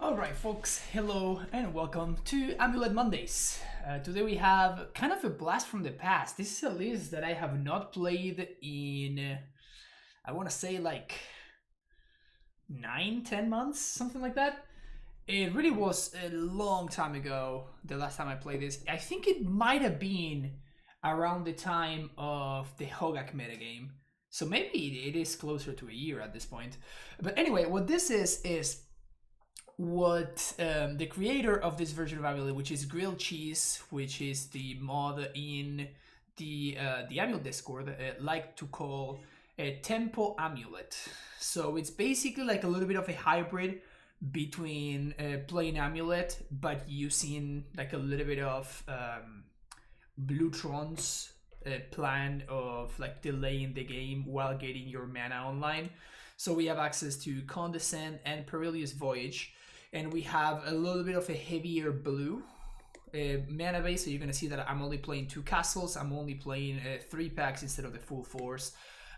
Alright folks, hello and welcome to Amulet Mondays. Today we have kind of a blast from the past. This is a list that I have not played in, I want to say like 9-10 months, something like that. It really was a long time ago, the last time I played this. I think it might have been around the time of the Hogak metagame. So maybe it is closer to a year at this point. But anyway, what this is what the creator of this version of Amulet, which is Grilled Cheese, which is the mod in the Amulet Discord, like to call a Tempo Amulet. So it's basically like a little bit of a hybrid between playing Amulet, but using like a little bit of Blue Tron's plan of like delaying the game while getting your mana online. So we have access to Condescend and Perilous Voyage, and we have a little bit of a heavier blue mana base. So you're gonna see that I'm only playing 2 castles. I'm only playing 3 packs instead of the full force.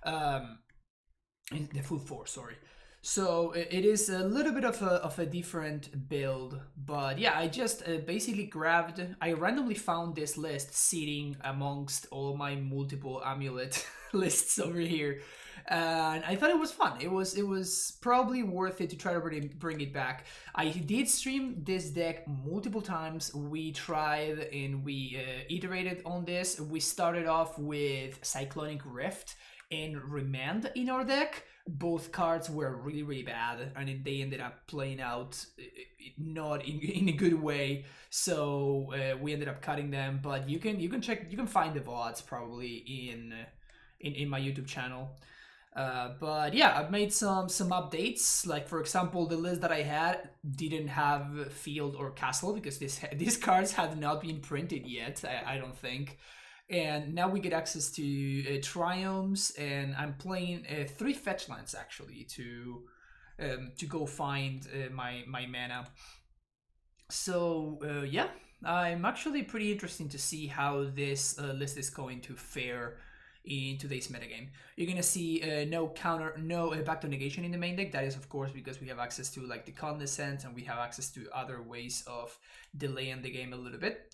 The full force, sorry. So it is a little bit of a different build, but yeah, I just basically I randomly found this list sitting amongst all my multiple Amulet lists over here, and I thought it was fun. It was probably worth it to try to bring it back. I did stream this deck multiple times. We tried and we iterated on this. We started off with Cyclonic Rift and Remand in our deck. Both cards were really bad, and they ended up playing out not in a good way. So we ended up cutting them. But you can find the VODs probably in my YouTube channel. But yeah, I've made some updates. Like for example, the list that I had didn't have field or castle because these cards had not been printed yet. I don't think. And now we get access to triumphs, and I'm playing 3 fetch lands actually to go find my mana. So yeah, I'm actually pretty interested to see how this list is going to fare in today's metagame. You're gonna see no back to negation in the main deck. That is of course because we have access to like the Condescend, and we have access to other ways of delaying the game a little bit.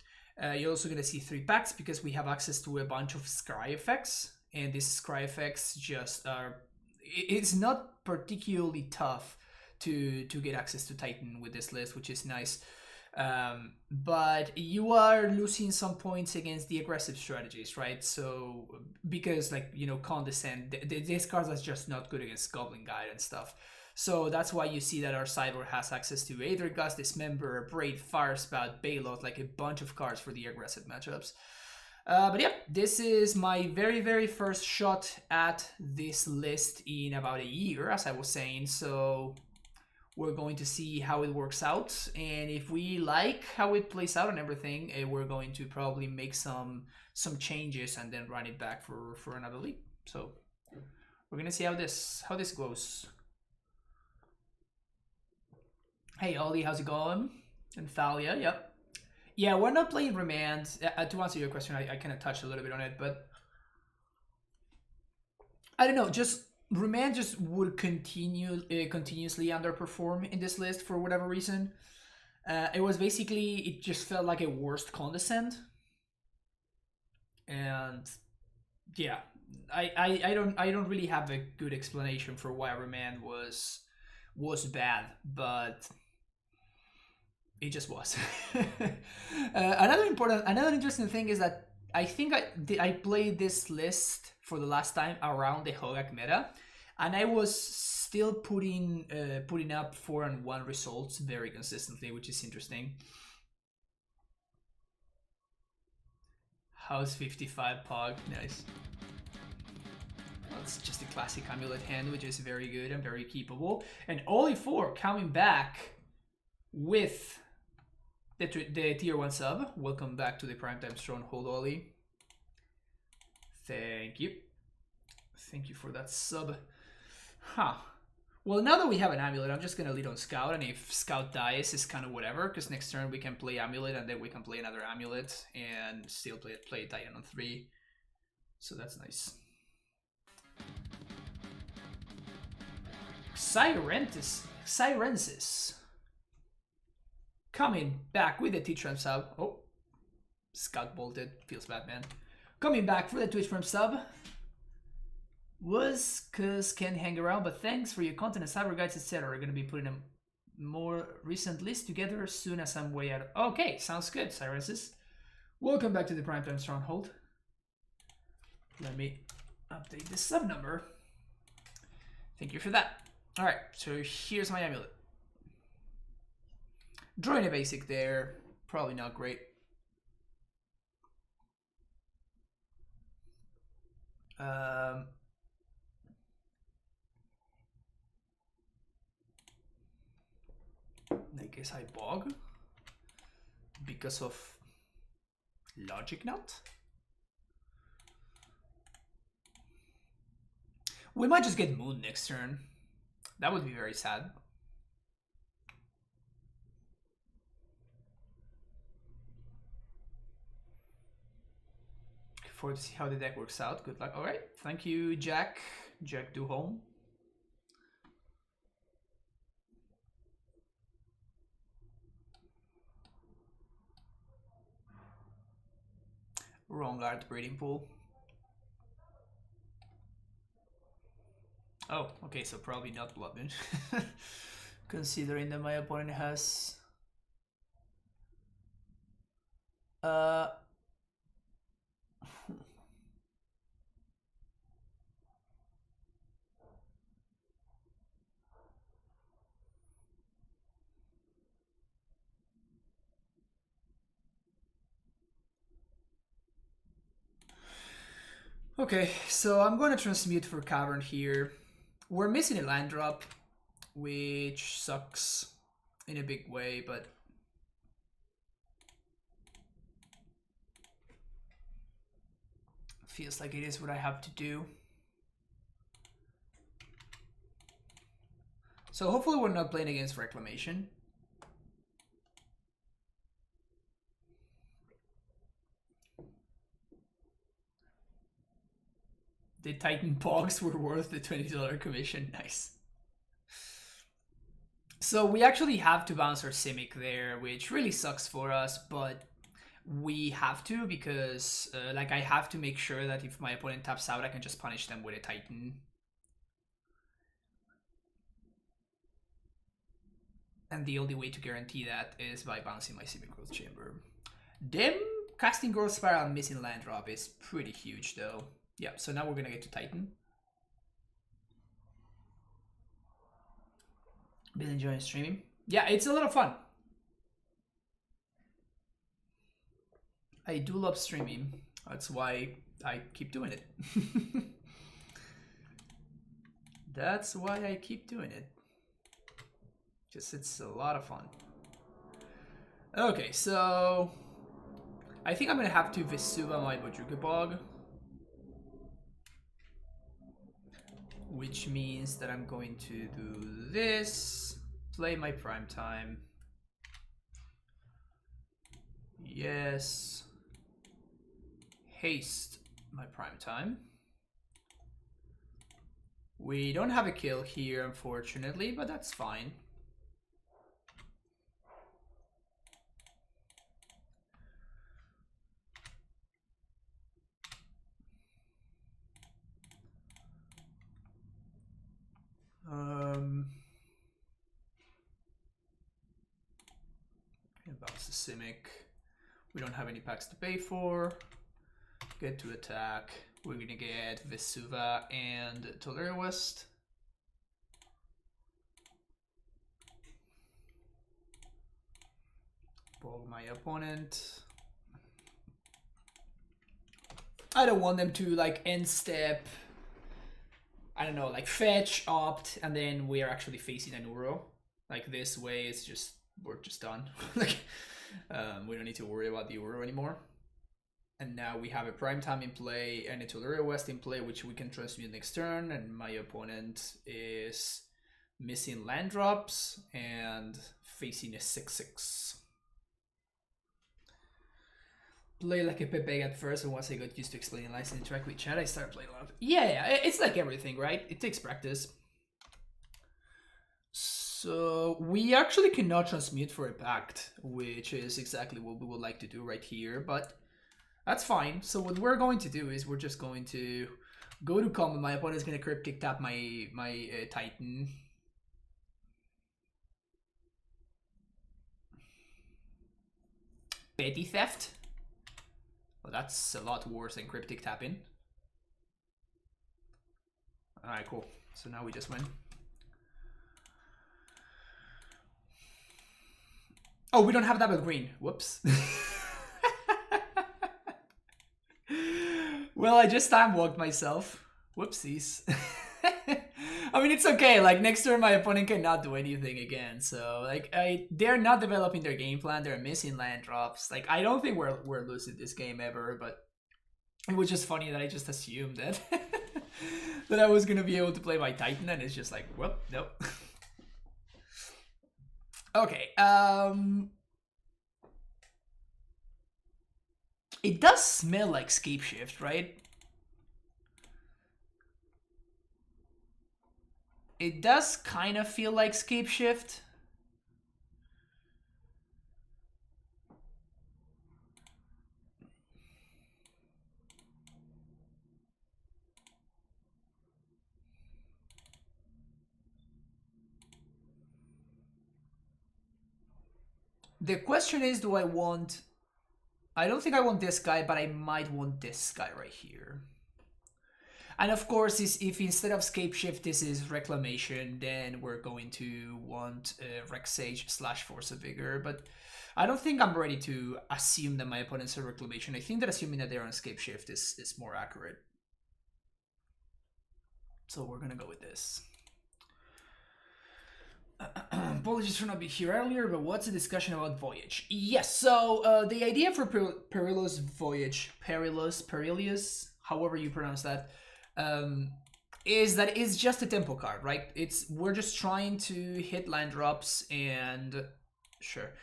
You're also going to see 3 packs because we have access to a bunch of scry effects, and these scry effects just are... It's not particularly tough to get access to Titan with this list, which is nice. But you are losing some points against the aggressive strategies, right? So because like, you know, Condescend, these cards are just not good against Goblin Guide and stuff. So that's why you see that our sideboard has access to Aether Gust, Dismember, Braid, Firespout, Bailout, like a bunch of cards for the aggressive matchups. But yeah, this is my very first shot at this list in about a year, as I was saying. So we're going to see how it works out, and if we like how it plays out and everything, we're going to probably make some changes and then run it back for another league. So we're gonna see how this goes. Hey Ollie, how's it going? And Thalia, yep. Yeah, we're not playing Remand. To answer your question, I kind of touched a little bit on it, but I don't know, just Remand just would continuously underperform in this list for whatever reason. It was basically, it just felt like a worst Condescend. And yeah, I don't really have a good explanation for why Remand was bad, but it just was. Another interesting thing is that I think I played this list for the last time around the Hogak meta, and I was still putting up 4-1 results very consistently, which is interesting. House 55 Pog, nice. Well, it's just a classic Amulet hand, which is very good and very keepable. And Ollie 4 coming back with the tier 1 sub. Welcome back to the Primetime Stronghold, Ollie. Thank you. Thank you for that sub. Huh. Well, now that we have an Amulet, I'm just going to lead on Scout, and if Scout dies, it's kind of whatever, because next turn we can play Amulet, and then we can play another Amulet, and still play Titan on 3. So that's nice. Cyrensis. Coming back with the T-Tram sub. Oh, Scout bolted. Feels bad, man. Coming back for the Twitch Prime sub was cause can't hang around, but thanks for your content and cyber guides, etc. We're gonna be putting a more recent list together as soon as I'm way out. Okay, sounds good, Cyruses. Welcome back to the Primetime Stronghold. Let me update the sub number. Thank you for that. All right, so here's my amulet. Drawing a basic there, probably not great. I guess I bog because of logic nut. We might just get Moon next turn. That would be very sad. Looking forward to see how the deck works out. Good luck. All right. Thank you, Jack. Jack Duholm. Wrong art breeding pool. Oh, okay, so probably not Bloodmoon. Considering that my opponent has okay, so I'm going to transmute for Cavern here. We're missing a land drop, which sucks in a big way, but feels like it is what I have to do. So hopefully we're not playing against Reclamation. The Titan Pogs were worth the $20 commission. Nice. So we actually have to bounce our Simic there, which really sucks for us, but we have to because like I have to make sure that if my opponent taps out, I can just punish them with a Titan. And the only way to guarantee that is by bouncing my Simic Growth Chamber. Them casting Growth Spiral and missing land drop is pretty huge though. Yeah, so now we're gonna get to Titan. Been enjoying streaming. Yeah, it's a lot of fun. I do love streaming. That's why I keep doing it. That's why I keep doing it. Just it's a lot of fun. Okay, so I think I'm gonna have to Vesuva my Bojuka Bog, which means that I'm going to do this, play my Primetime. Yes. Haste my Primetime. We don't have a kill here, unfortunately, but that's fine. Bounce the Simic. We don't have any packs to pay for. Get to attack. We're gonna get Vesuva and Tolera West. Bog my opponent. I don't want them to like end step. I don't know, like fetch, opt, and then we are actually facing an Uro. Like this way, it's just we're just done. Like we don't need to worry about the Uro anymore. And now we have a Primetime in play and a Tolera West in play, which we can transmute next turn. And my opponent is missing land drops and facing a 6/6. Play like a Pepe at first, and once I got used to explaining lines and interact with chat, I started playing a lot. Yeah, it's like everything, right? It takes practice. So we actually cannot transmute for a pact, which is exactly what we would like to do right here, but that's fine. So what we're going to do is we're just going to go to combat. My opponent's going to cryptic tap my Titan. Petty theft? Well, that's a lot worse than cryptic tapping. Alright, cool. So now we just win. Oh, we don't have double green. Whoops. Well, I just time walked myself. Whoopsies. I mean, it's okay. Like, next turn, my opponent cannot do anything again. So, like, they're not developing their game plan. They're missing land drops. Like, I don't think we're losing this game ever, but it was just funny that I just assumed that that I was gonna be able to play my Titan, and it's just like, well, nope. Okay. It does smell like Scapeshift, right? It does kind of feel like Scapeshift. The question is, do I want... I don't think I want this guy, but I might want this guy right here. And of course, if instead of Scapeshift this is Reclamation, then we're going to want Rex Sage / Force of Vigor. But I don't think I'm ready to assume that my opponents are Reclamation. I think that assuming that they're on Scapeshift is more accurate. So we're gonna go with this. Apologies for not being here earlier, but what's the discussion about Voyage? Yes, so the idea for Perilous Voyage, Perilous, however you pronounce that, is that it's just a tempo card, right? We're just trying to hit land drops, and sure,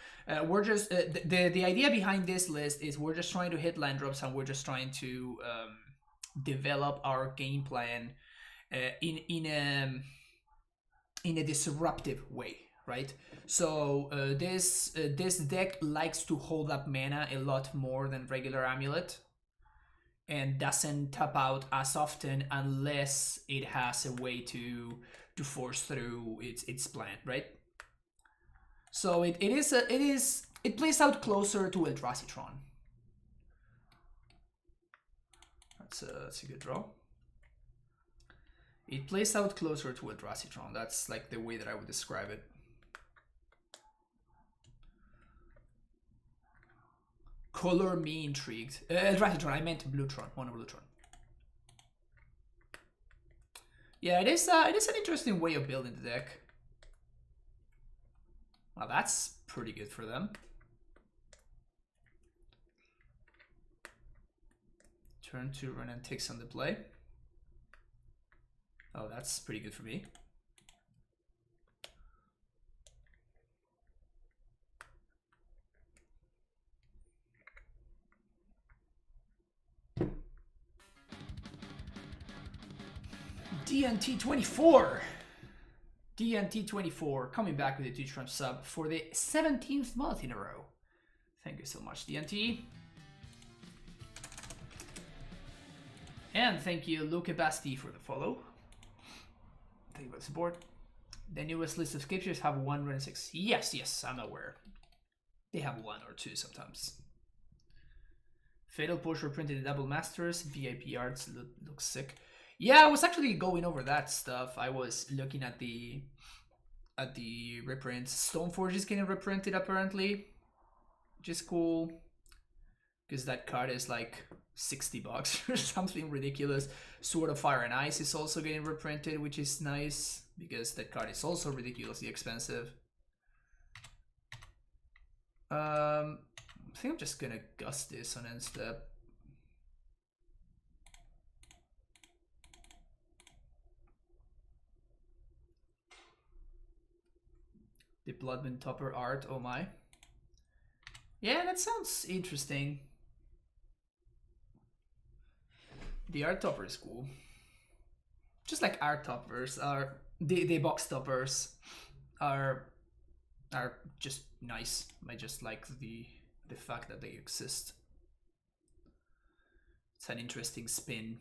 we're just the idea behind this list is we're just trying to hit land drops, and we're just trying to develop our game plan in a disruptive way, right? So this deck likes to hold up mana a lot more than regular Amulet, and doesn't tap out as often unless it has a way to force through its plan, right? So it plays out closer to Eldrazi Tron. That's a good draw. It plays out closer to Eldrazi Tron. That's like the way that I would describe it. Color me intrigued. Eldrazi Tron, I meant Blue Tron, Mono Blue Tron. Yeah, it is an interesting way of building the deck. Well, that's pretty good for them. Turn 2, run and takes on the play. Oh, that's pretty good for me. DNT24. DNT24 coming back with a Twitch Prime sub for the 17th month in a row. Thank you so much, DNT. And thank you, Luca Basti, for the follow. Thank you for the support. The newest list of Scapeshifts have 1 run 6. Yes, I'm aware. They have 1 or 2 sometimes. Fatal Push reprinted in Double Masters. VIP arts looks sick. Yeah, I was actually going over that stuff. I was looking at the reprints. Stoneforge is getting reprinted apparently, which is cool, because that card is like $60 or something ridiculous. Sword of Fire and Ice is also getting reprinted, which is nice because that card is also ridiculously expensive. I think I'm just gonna gust this on end step. The Bloodman Topper art, oh my. Yeah, that sounds interesting. The art topper is cool. Just like art toppers are the box toppers are just nice. I just like the fact that they exist. It's an interesting spin.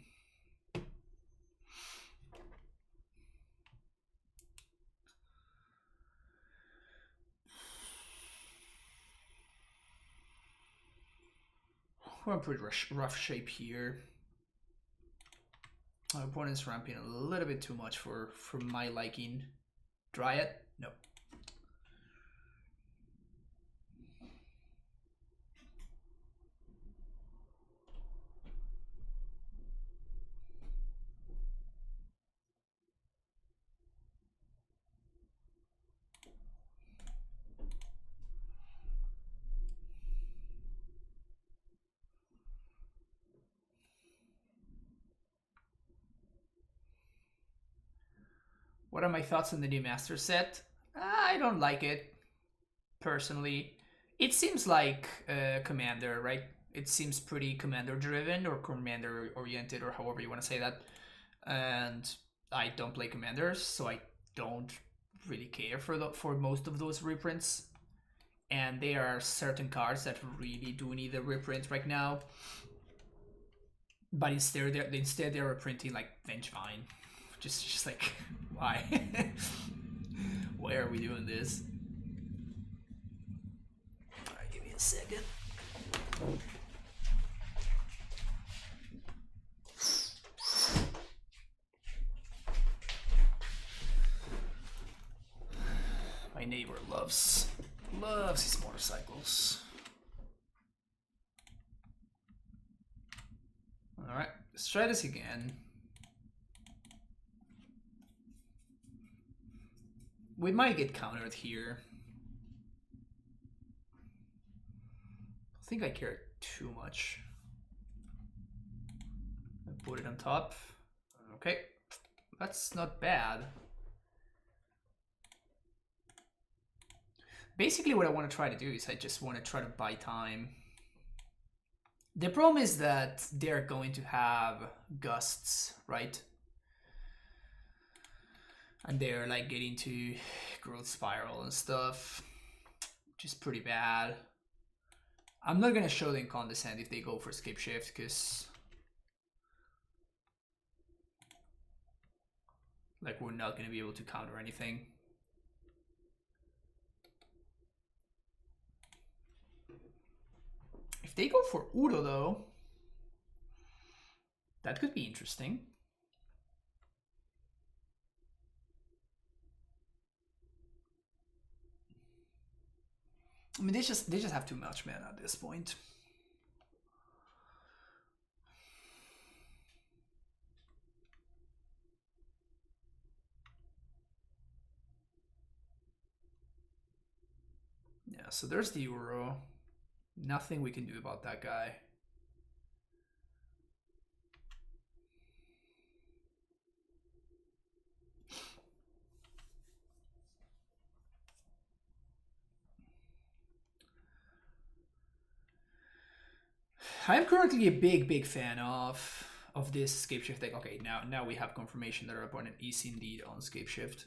We're in pretty rough shape here. Our opponent's ramping a little bit too much for my liking. Dryad? No. What are my thoughts on the new master set? I don't like it, personally. It seems like Commander, right? It seems pretty Commander driven or Commander oriented or however you want to say that. And I don't play Commanders, so I don't really care for most of those reprints. And there are certain cards that really do need a reprint right now. But instead they're reprinting like Vengevine. Just like, why? Why are we doing this? Alright, give me a second. My neighbor loves his motorcycles. Alright, let's try this again. We might get countered here. I think I care too much. I put it on top. Okay, that's not bad. Basically what I want to try to do is I just want to try to buy time. The problem is that they're going to have gusts, right? And they're like getting to growth spiral and stuff, which is pretty bad. I'm not gonna show them Condescend if they go for Scapeshift, because like we're not gonna be able to counter anything. If they go for Udo though, that could be interesting. I mean, they just have too much mana at this point. Yeah, so there's the Uro. Nothing we can do about that guy. I'm currently a big fan of this Scapeshift deck. Okay, now we have confirmation that our opponent is indeed on Scapeshift.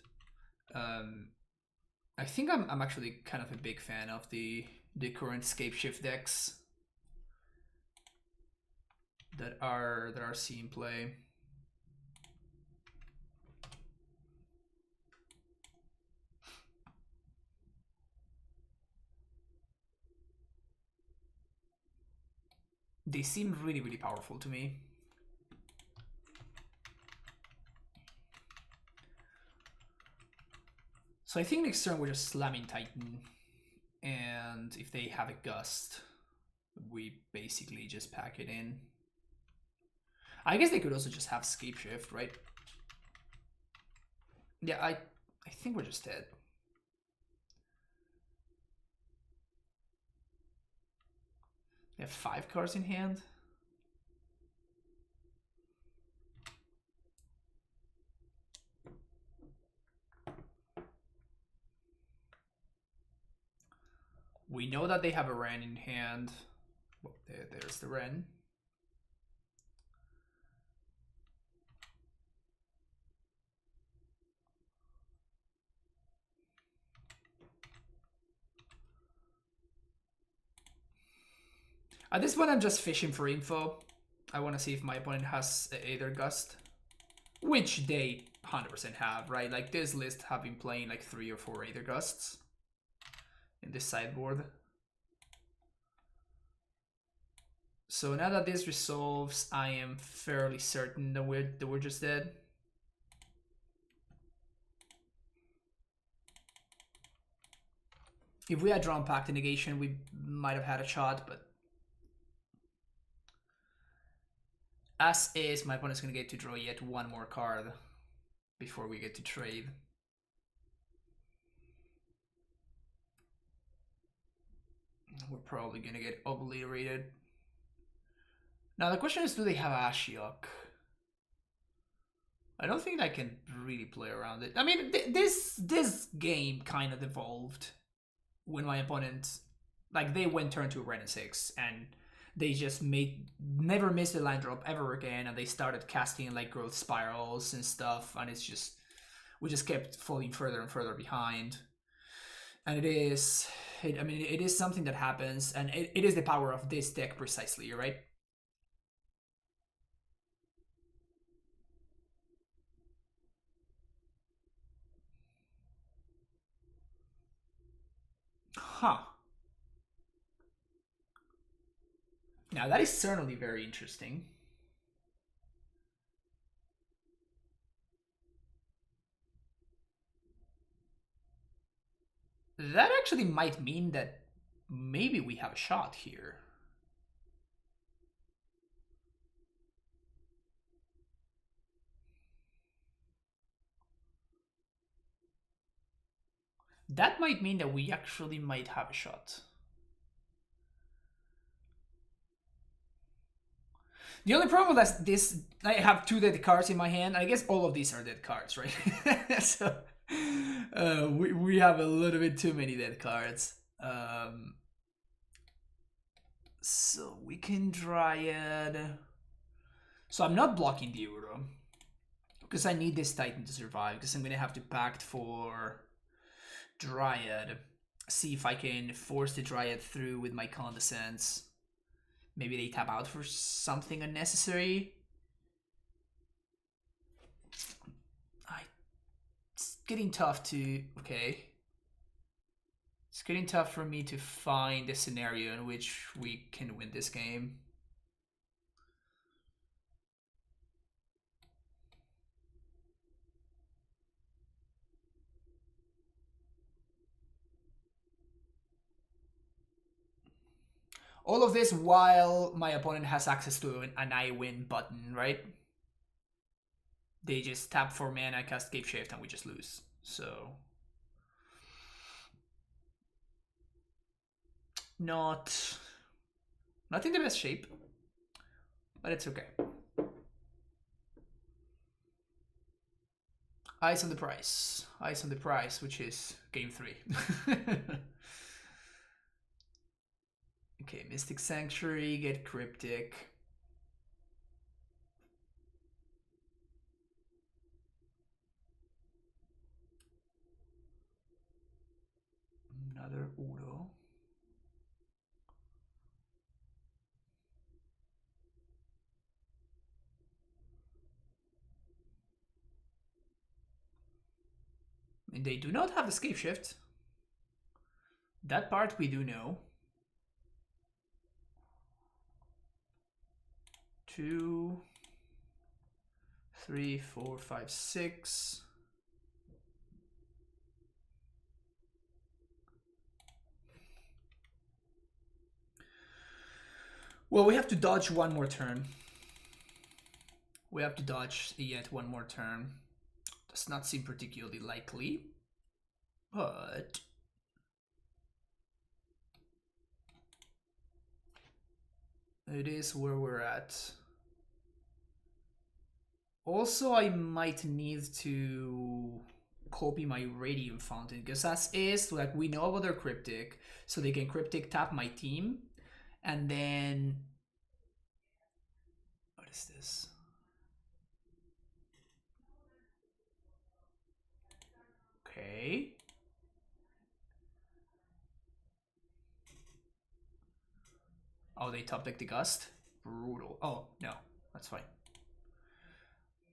I think I'm actually kind of a big fan of the current Scapeshift decks that are seeing play. They seem really powerful to me. So I think next turn we're just slamming Titan, and if they have a Gust, we basically just pack it in. I guess they could also just have Scapeshift, right? Yeah, I think we're just dead. They have 5 cards in hand. We know that they have a Wrenn in hand. Well, there's the Wrenn. At this point, I'm just fishing for info. I want to see if my opponent has Aether Gust, which they 100% have, right? Like this list have been playing like 3 or 4 Aether Gusts in this sideboard. So now that this resolves, I am fairly certain that we're just dead. If we had drawn Pact and Negation, we might have had a shot, but as is, my opponent's going to get to draw yet one more card before we get to trade. We're probably going to get obliterated. Now the question is, do they have Ashiok? I don't think I can really play around it. I mean, this game kind of evolved when my opponent, like, they went turn 2 Ren 6 and they just never missed a land drop ever again, and they started casting like growth spirals and stuff, and it's just, we just kept falling further and further behind. And it is something that happens, and it is the power of this deck precisely, right? Huh. Now that is certainly very interesting. That actually might mean that maybe we have a shot here. That might mean that we actually might have a shot. The only problem is this, I have 2 dead cards in my hand. I guess all of these are dead cards, right? So we have a little bit too many dead cards. So we can Dryad. So I'm not blocking the Euro, because I need this Titan to survive, because I'm going to have to Pact for Dryad. See if I can force the Dryad through with my Condescends. Maybe they tap out for something unnecessary. It's getting tough to... Okay. It's getting tough for me to find a scenario in which we can win this game. All of this while my opponent has access to an I win button, right? They just tap for mana, cast Scapeshift, and we just lose. So... not in the best shape, but it's okay. Eyes on the prize. Eyes on the prize, which is game 3. Okay, Mystic Sanctuary, get Cryptic. Another Udo. And they do not have the Scapeshift. That part we do know. 2, 3, 4, 5, 6. Well, we have to dodge one more turn. We have to dodge yet one more turn. Does not seem particularly likely, but it is where we're at. Also, I might need to copy my Radium Fountain, because as is, like, we know about their Cryptic, so they can Cryptic tap my team, and then... what is this? Okay. Oh, they top deck the Gust? Brutal. Oh, no. That's fine.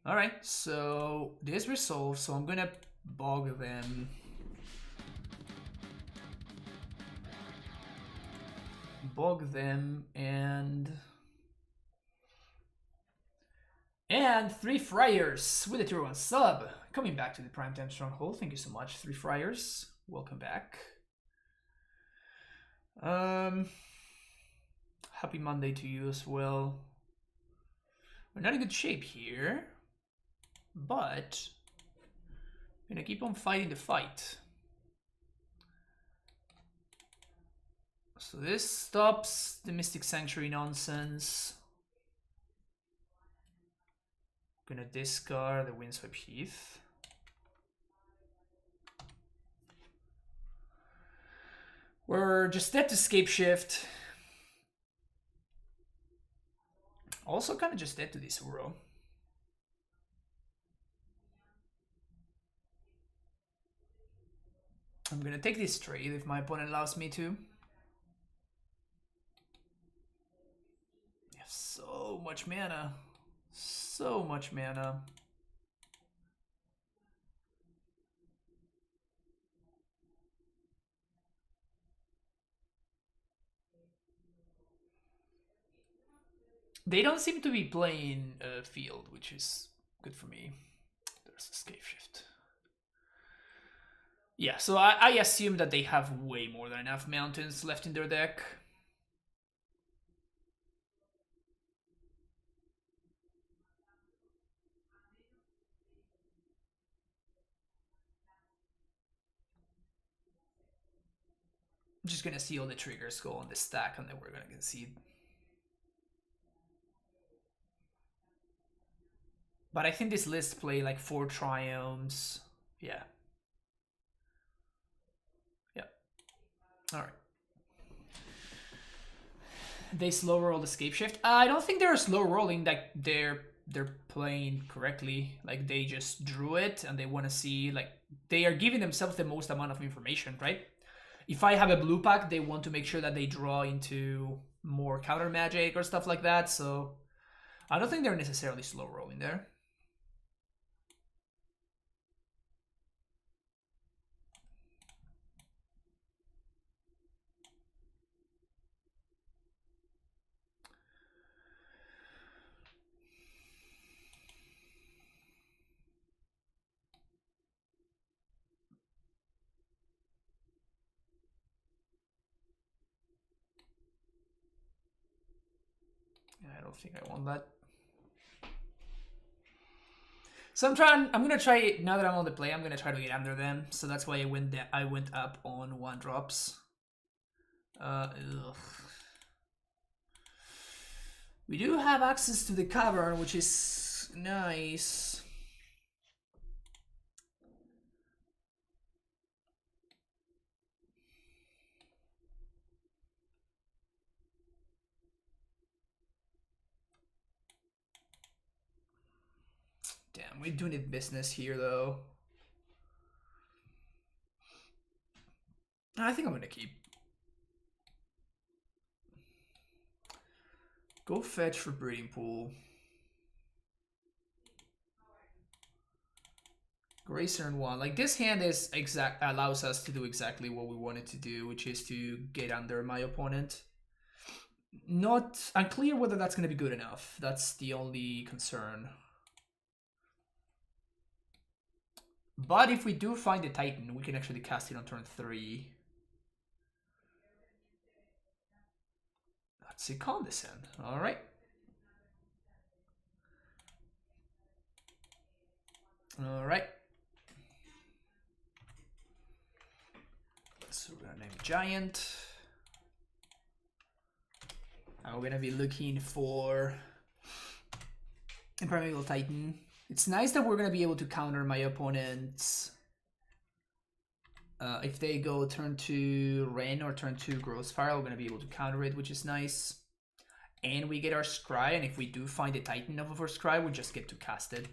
Alright, so this resolves, so I'm gonna bog them. Bog them and 3 Friars with a tier 1 sub. Coming back to the Primetime Stronghold. Thank you so much, 3 Friars. Welcome back. Happy Monday to you as well. We're not in good shape here, but I'm gonna keep on fighting the fight. So this stops the Mystic Sanctuary nonsense. Gonna discard the Windswept Heath. We're just dead to Scapeshift. Also kind of just dead to this Uro. I'm gonna take this trade if my opponent allows me to. You have so much mana. So much mana. They don't seem to be playing field, which is good for me. There's a Scapeshift. Yeah, so I assume that they have way more than enough mountains left in their deck. I'm just gonna see all the triggers go on the stack and then we're gonna concede. But I think this list play like 4 Triumphs. Yeah. Yeah. Alright. They slow roll the Scapeshift. I don't think they're slow rolling, like they're playing correctly. Like they just drew it and they want to see, like they are giving themselves the most amount of information, right? If I have a blue pack, they want to make sure that they draw into more counter magic or stuff like that. So I don't think they're necessarily slow rolling there. I don't think I want that. So I'm gonna try, now that I'm on the play, I'm gonna try to get under them. So that's why I went up on 1-drops. We do have access to the cavern, which is nice. Damn, we're doing it business here, though. I think I'm gonna keep. Go fetch for Breeding Pool. Gracer and 1. Like this hand is allows us to do exactly what we wanted to do, which is to get under my opponent. Not unclear whether that's gonna be good enough. That's the only concern. But if we do find the Titan, we can actually cast it on turn 3. Let's see, Condescend. Alright. Alright. So we're gonna name Giant. And we're gonna be looking for Impermeable Titan. It's nice that we're gonna be able to counter my opponents. If they go turn 2 Ren or turn 2 Growth Spiral, we're gonna be able to counter it, which is nice. And we get our Scry, and if we do find a Titan off of our Scry, we just get to cast it.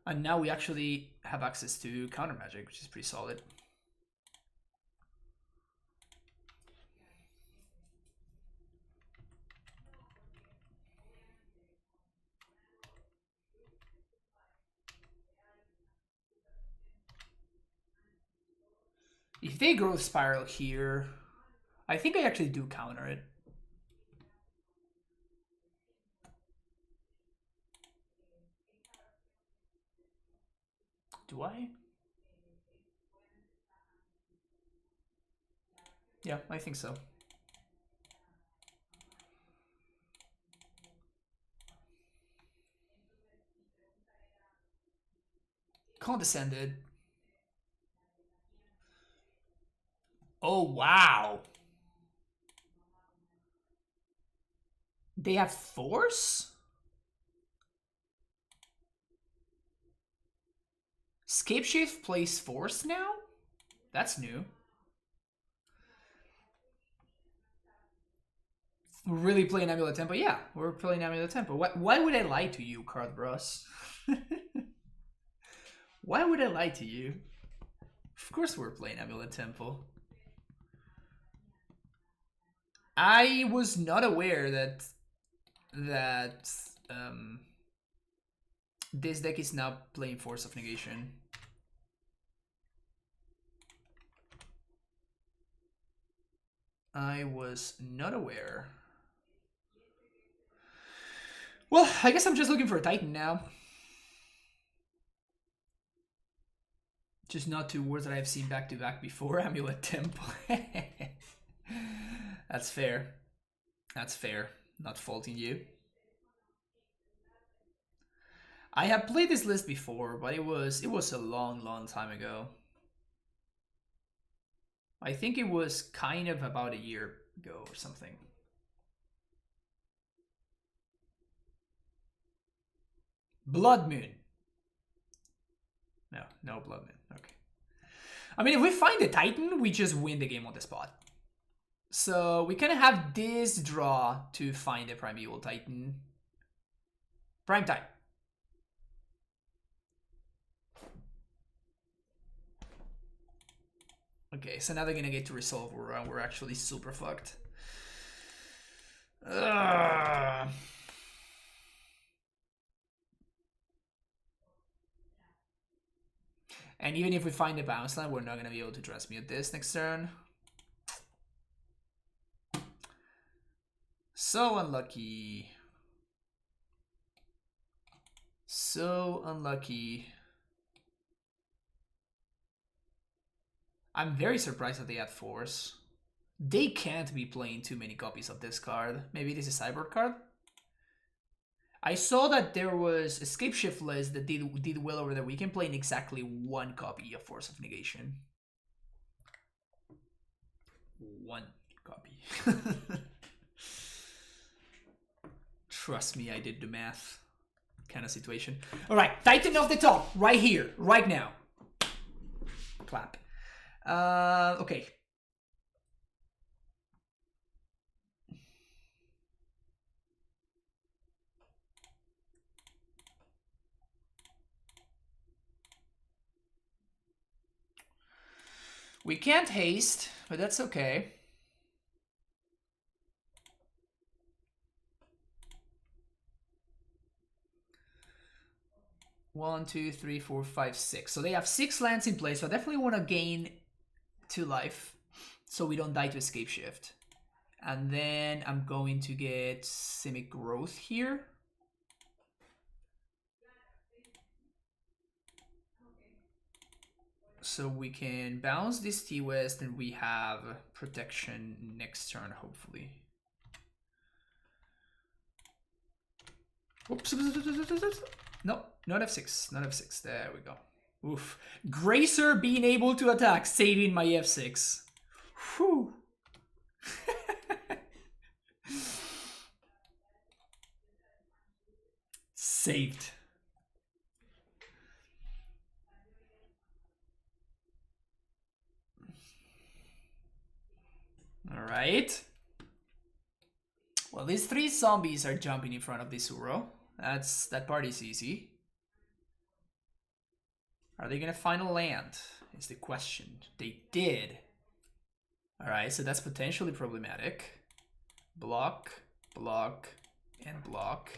And now we actually have access to counter magic, which is pretty solid. If they growth spiral here, I think I actually do counter it. Do I? Yeah, I think so. Condescended. Oh, wow. They have force? Scapeshift plays force now? That's new. We're really playing Amulet Tempo? Yeah, we're playing Amulet Tempo. Why would I lie to you, Card Bros? Why would I lie to you? Of course we're playing Amulet Tempo. I was not aware that this deck is now playing Force of Negation. I was not aware. Well, I guess I'm just looking for a Titan now. Just not two words that I've seen back to back before. Amulet Tempo. That's fair. That's fair. Not faulting you. I have played this list before, but it was a long time ago. I think it was kind of about a year ago or something. Blood Moon. No Blood Moon. Okay. I mean, if we find the Titan, we just win the game on the spot. So we kind of have this draw to find a Primeval Titan. Prime time. Okay, so now they're gonna get to resolve. We're actually super fucked. And even if we find the bounce line, we're not gonna be able to transmute this next turn. So unlucky. So unlucky. I'm very surprised that they had force. They can't be playing too many copies of this card. Maybe this is a sideboard card? I saw that there was a Scapeshift list that did well over the weekend, playing exactly one copy of Force of Negation. One copy. Trust me, I did the math. Kind of situation. All right, Titan off the top, right here, right now. Clap. Okay. We can't haste, but that's okay. One, two, three, four, five, six. So they have 6 lands in play, so I definitely want to gain 2 life so we don't die to Scapeshift. And then I'm going to get Simic Growth here. So we can bounce this T-West and we have protection next turn, hopefully. Oops. No, not F6, not F6. There we go. Oof. Gracer being able to attack, saving my F6. Whew. Saved. All right. Well, these 3 zombies are jumping in front of this Uro. That part is easy. Are they gonna find a land? Is the question. They did. All right, so that's potentially problematic. Block, block, and block.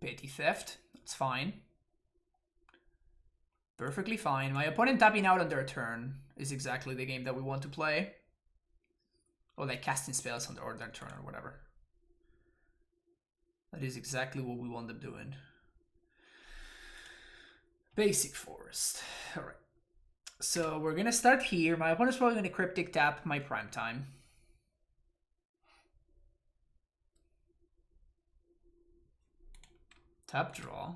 Petty Theft. That's fine. Perfectly fine. My opponent tapping out on their turn is exactly the game that we want to play. Or like casting spells on their turn or whatever. That is exactly what we want them doing. Basic Forest. Alright. So we're gonna start here. My opponent's probably gonna Cryptic tap my prime time. Tap draw.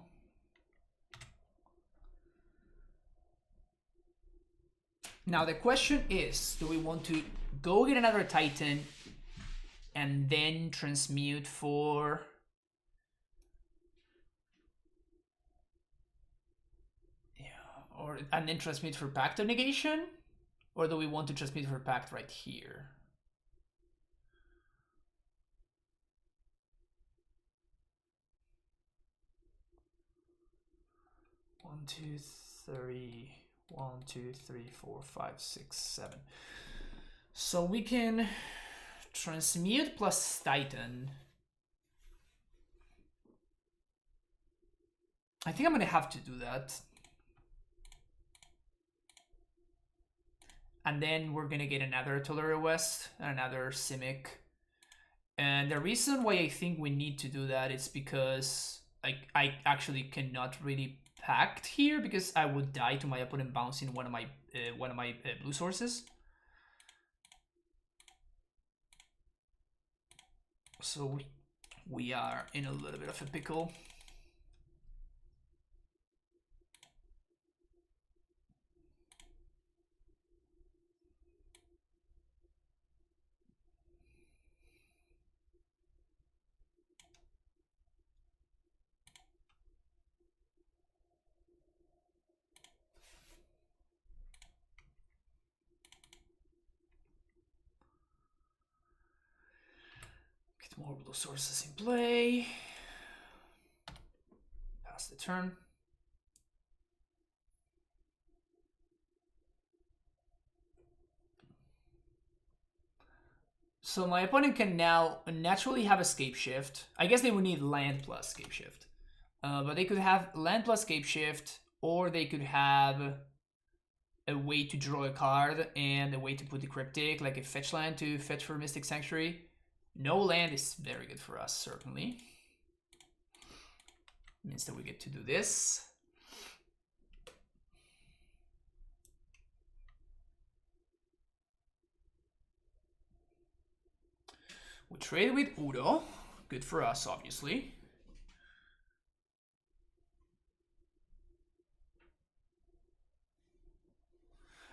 Now the question is, do we want to go get another Titan and then transmute for... and then transmute for Pact of Negation? Or do we want to transmute for Pact right here? One, two, three. 1, 2, 3, 4, 5, 6, 7. So we can transmute plus Titan. I think I'm gonna have to do that. And then we're gonna get another Tolera West, another Simic. And the reason why I think we need to do that is because I actually cannot really Pact here because I would die to my opponent bouncing one of my blue sources. So we are in a little bit of a pickle. More blue sources in play. Pass the turn. So my opponent can now naturally have a Scapeshift. I guess they would need land plus Scapeshift. But they could have land plus Scapeshift, or they could have a way to draw a card and a way to put the Cryptic, like a fetch land to fetch for Mystic Sanctuary. No land is very good for us, certainly. Means that we get to do this. We trade with Udo. Good for us, obviously.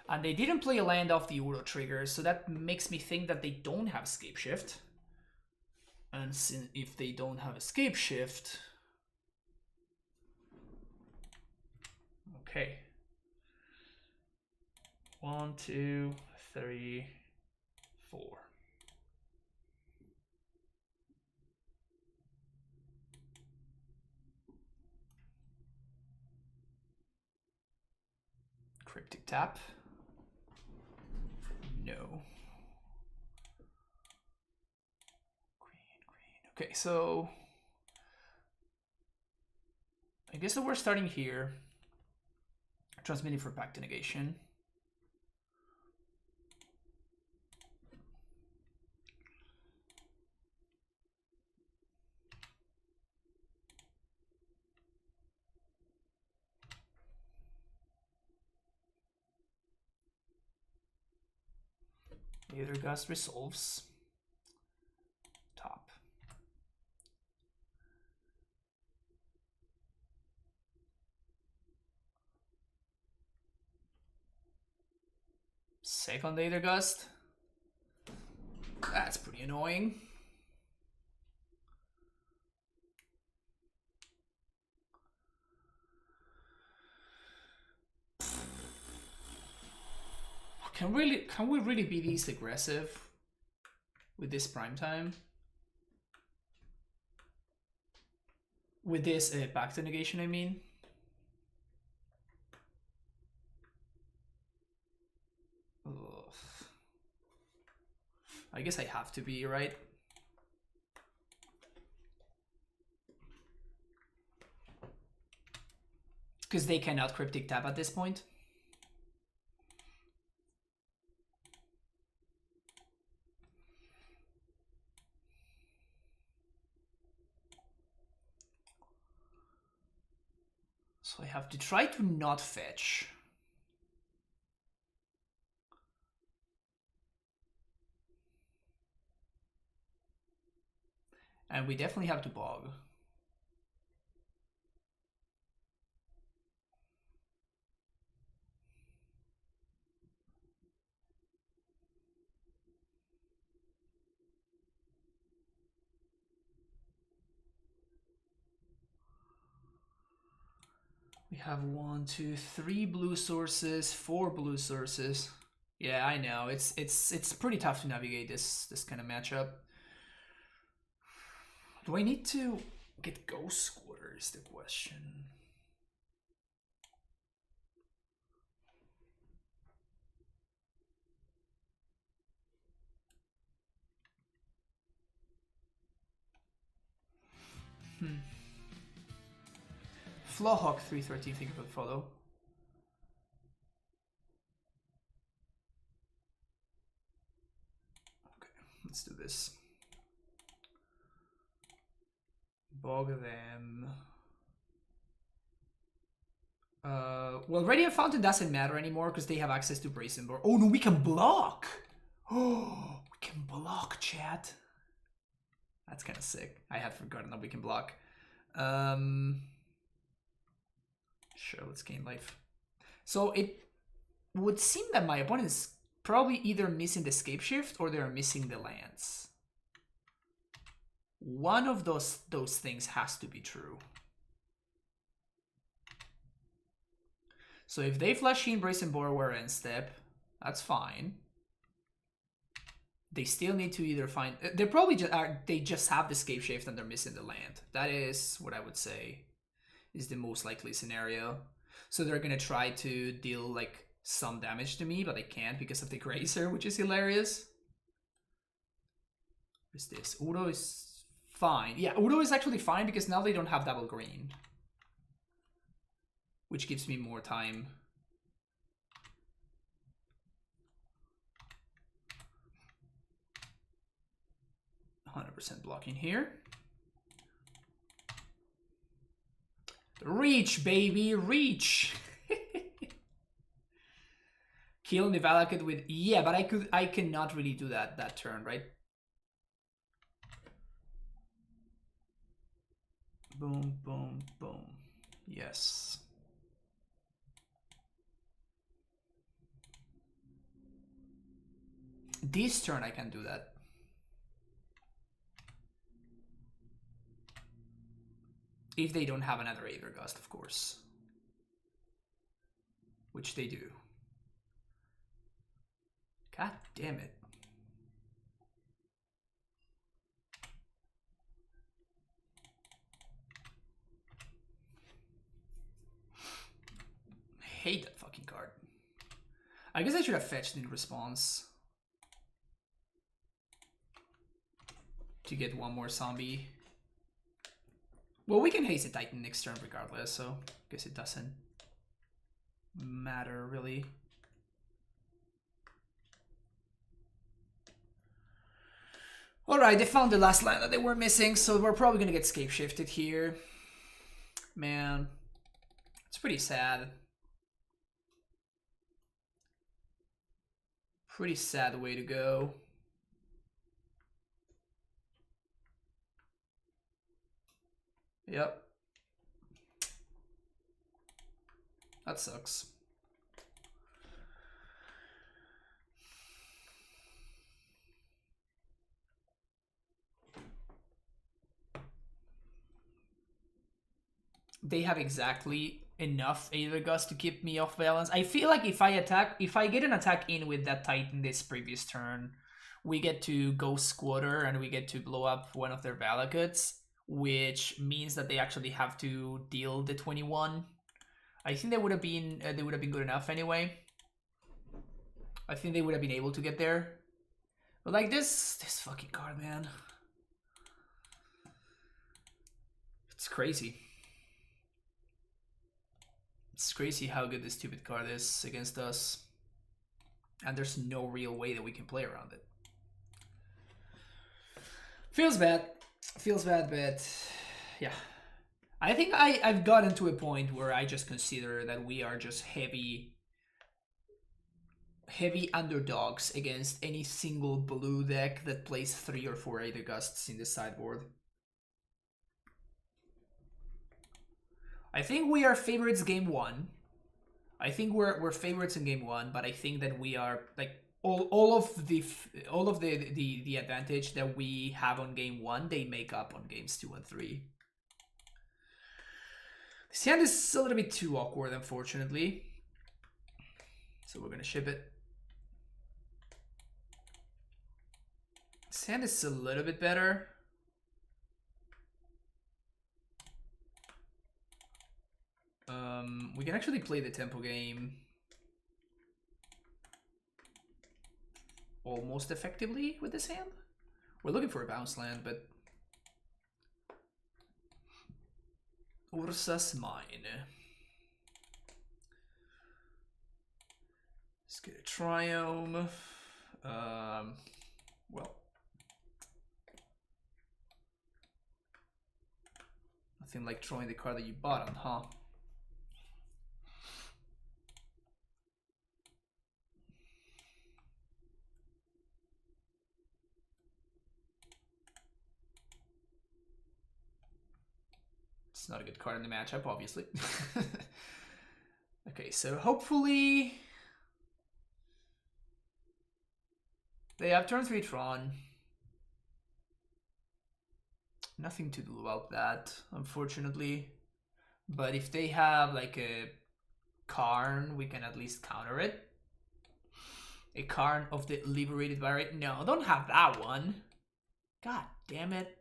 And they didn't play a land off the Udo trigger, so that makes me think that they don't have Scapeshift. And if they don't have a Scapeshift... Okay. 1, 2, 3, 4. Cryptic tap. No. Green. Okay, so I guess that we're starting here. Transmitting for Pact of Negation. Aether Gust resolves. Top. Second Aether Gust. That's pretty annoying. Can we really be this aggressive with this prime time? With this Pact of Negation, I mean. Ugh. I guess I have to be, right? Because they cannot Cryptic tap at this point. So I have to try to not fetch. And we definitely have to bog. We have 1, 2, 3 blue sources, 4 blue sources. Yeah, I know. It's pretty tough to navigate this kind of matchup. Do I need to get Ghost Squatter is the question. Flawhawk 313, think about follow. Okay, let's do this. Bog them. Well, Radiant Fountain doesn't matter anymore because they have access to Brazen Boar. Oh no, we can block! Oh, we can block, chat. That's kind of sick. I had forgotten that we can block. Sure, let's gain life. So it would seem that my opponent is probably either missing the Scapeshift or they're missing the lands. One of those things has to be true. So if they flash in Brazen Boar end step, that's fine. They still need to either find... They're probably just... they just have the Scapeshift and they're missing the land. That is what I would say is the most likely scenario. So they're going to try to deal like some damage to me, but they can't because of the Grazer, which is hilarious. What is this? Udo is fine. Yeah, Udo is actually fine because now they don't have double green. Which gives me more time. %100% blocking here. Reach, baby, reach. Killing the Valakut with... Yeah, but I cannot really do that turn, right? Boom, boom, boom. Yes. This turn I can do that. If they don't have another Aether Gust, of course. Which they do. God damn it. I hate that fucking card. I guess I should have fetched in response. To get one more zombie. Well, we can haste the Titan next turn regardless, so I guess it doesn't matter really. Alright, they found the last land that they were missing, so we're probably gonna get Scapeshifted here. Man, it's pretty sad. Pretty sad way to go. Yep. That sucks. They have exactly enough Aether Gust to keep me off balance. I feel like if I get an attack in with that Titan this previous turn, we get to Ghost Squatter and we get to blow up one of their Valakuts, which means that they actually have to deal the 21. I think they would have been good enough anyway. I think they would have been able to get there. But like this fucking card, man. It's crazy. It's crazy how good this stupid card is against us. And there's no real way that we can play around it. Feels bad. Feels bad, but yeah. I think I've gotten to a point where I just consider that we are just heavy underdogs against any single blue deck that plays 3 or 4 Aether Gusts in the sideboard. I think we are favorites game 1. I think we're favorites in game 1, but I think that we are like all of the advantage that we have on game 1, they make up on games 2 and 3. This hand is a little bit too awkward, unfortunately. So we're gonna ship it. This hand is a little bit better. We can actually play the tempo game almost effectively with this hand. We're looking for a bounce land, but Ursa's mine. Let's get a Triumph. Well, nothing like drawing the card that you bought on, huh? It's not a good card in the matchup, obviously. Okay, so hopefully they have turn 3 Tron. Nothing to do about that, unfortunately. But if they have like a Karn, we can at least counter it. A Karn of the Liberated Barrier. No, don't have that one. God damn it.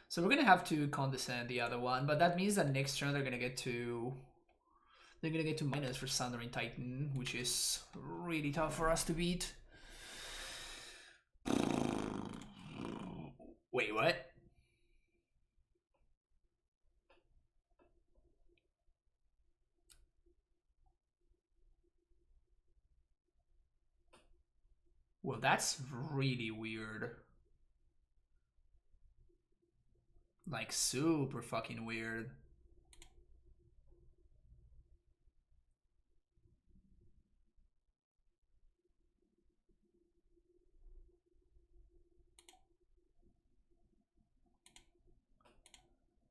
So we're gonna have to condescend the other one, but that means that next turn they're gonna get to minus for Sundering Titan, which is really tough for us to beat. Wait, what? Well, that's really weird. Like, super fucking weird.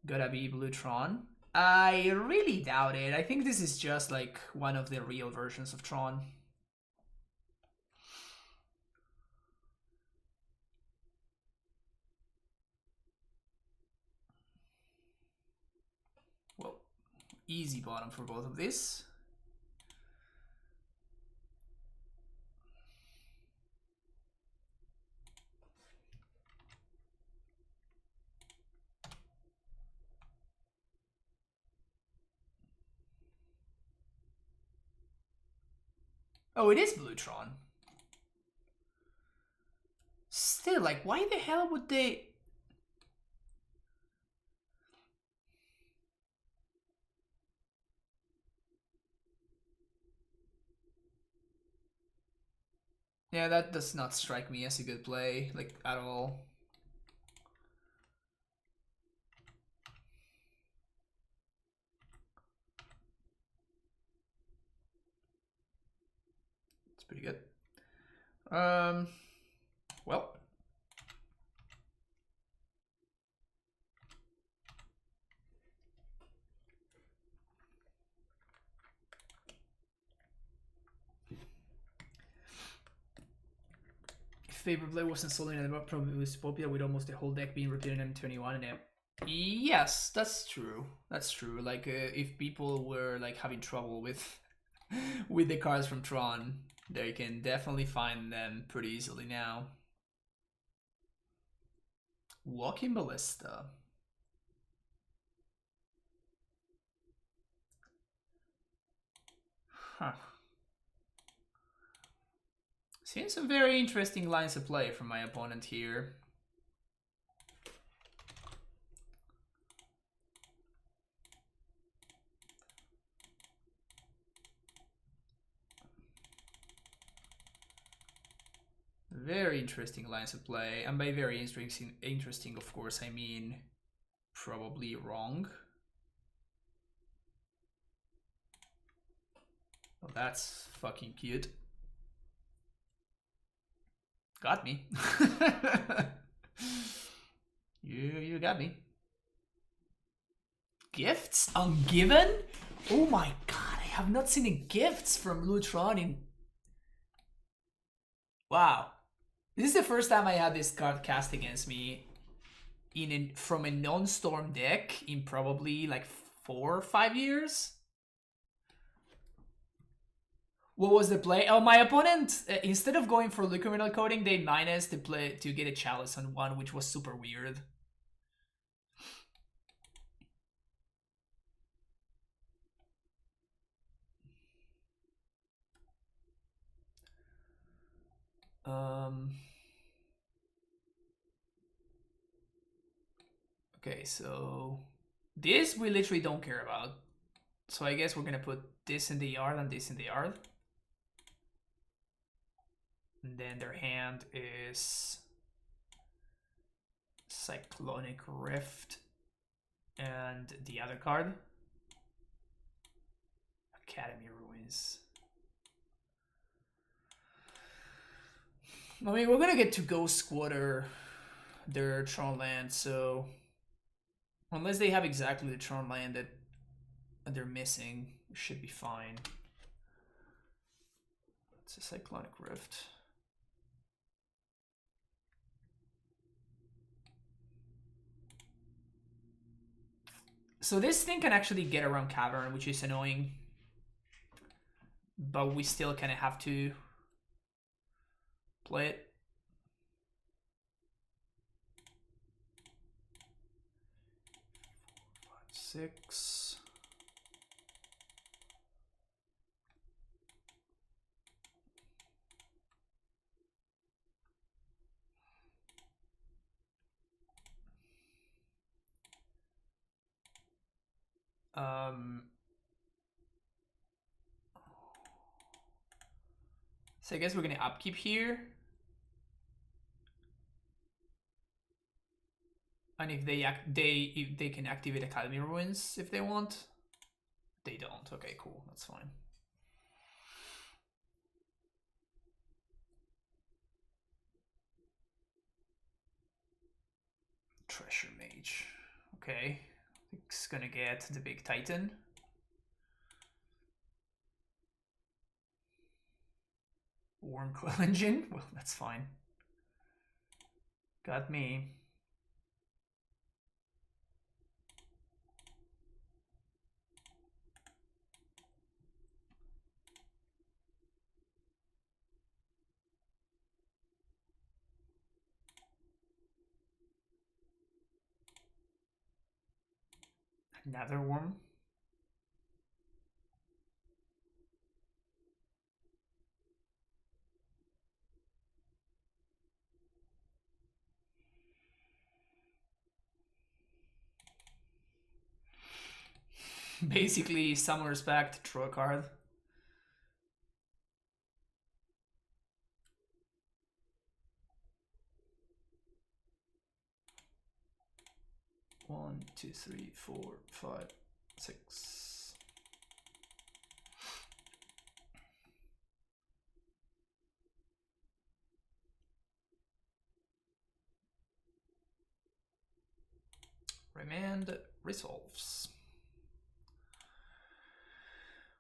Gotta be Blue Tron. I really doubt it. I think this is just like one of the real versions of Tron. Well, easy bottom for both of these. Oh, it is Blue Tron. Still, like, why the hell would they... Yeah, that does not strike me as a good play, like, at all. It's pretty good. Well. If Favorite Play wasn't solely in the probably was popular with almost the whole deck being repeated in M21 and M. Yes, that's true. That's true. Like, if people were like having trouble with with the cards from Tron, they can definitely find them pretty easily now. Walking Ballista. Huh. Seeing some very interesting lines of play from my opponent here. Very interesting lines of play, and by very interesting, of course, I mean probably wrong. Well, that's fucking cute. Got me. You got me. Gifts ungiven? Oh my god, I have not seen any gifts from Tron in... Wow. This is the first time I had this card cast against me from a non-storm deck in probably like 4 or 5 years. What was the play? Oh, my opponent, instead of going for Liquid Metal Coating, they minus to get a Chalice on 1, which was super weird. Okay, so this we literally don't care about. So I guess we're gonna put this in the yard and this in the yard. And then their hand is Cyclonic Rift and the other card, Academy Ruins. I mean, we're gonna get to Ghost Squatter their Tron land, so unless they have exactly the Tron land that they're missing, it should be fine. It's a Cyclonic Rift. So this thing can actually get around Cavern, which is annoying. But we still kind of have to play it. Six. So I guess we're gonna upkeep here. And if they can activate Academy Ruins if they want. They don't. Okay, cool. That's fine. Treasure Mage. Okay. It's gonna get the big Titan. Wormcoil Engine? Well, that's fine. Got me. Another worm. Basically, Summoner's Pact, draw a card. One, two, three, four, five, six. Remand resolves.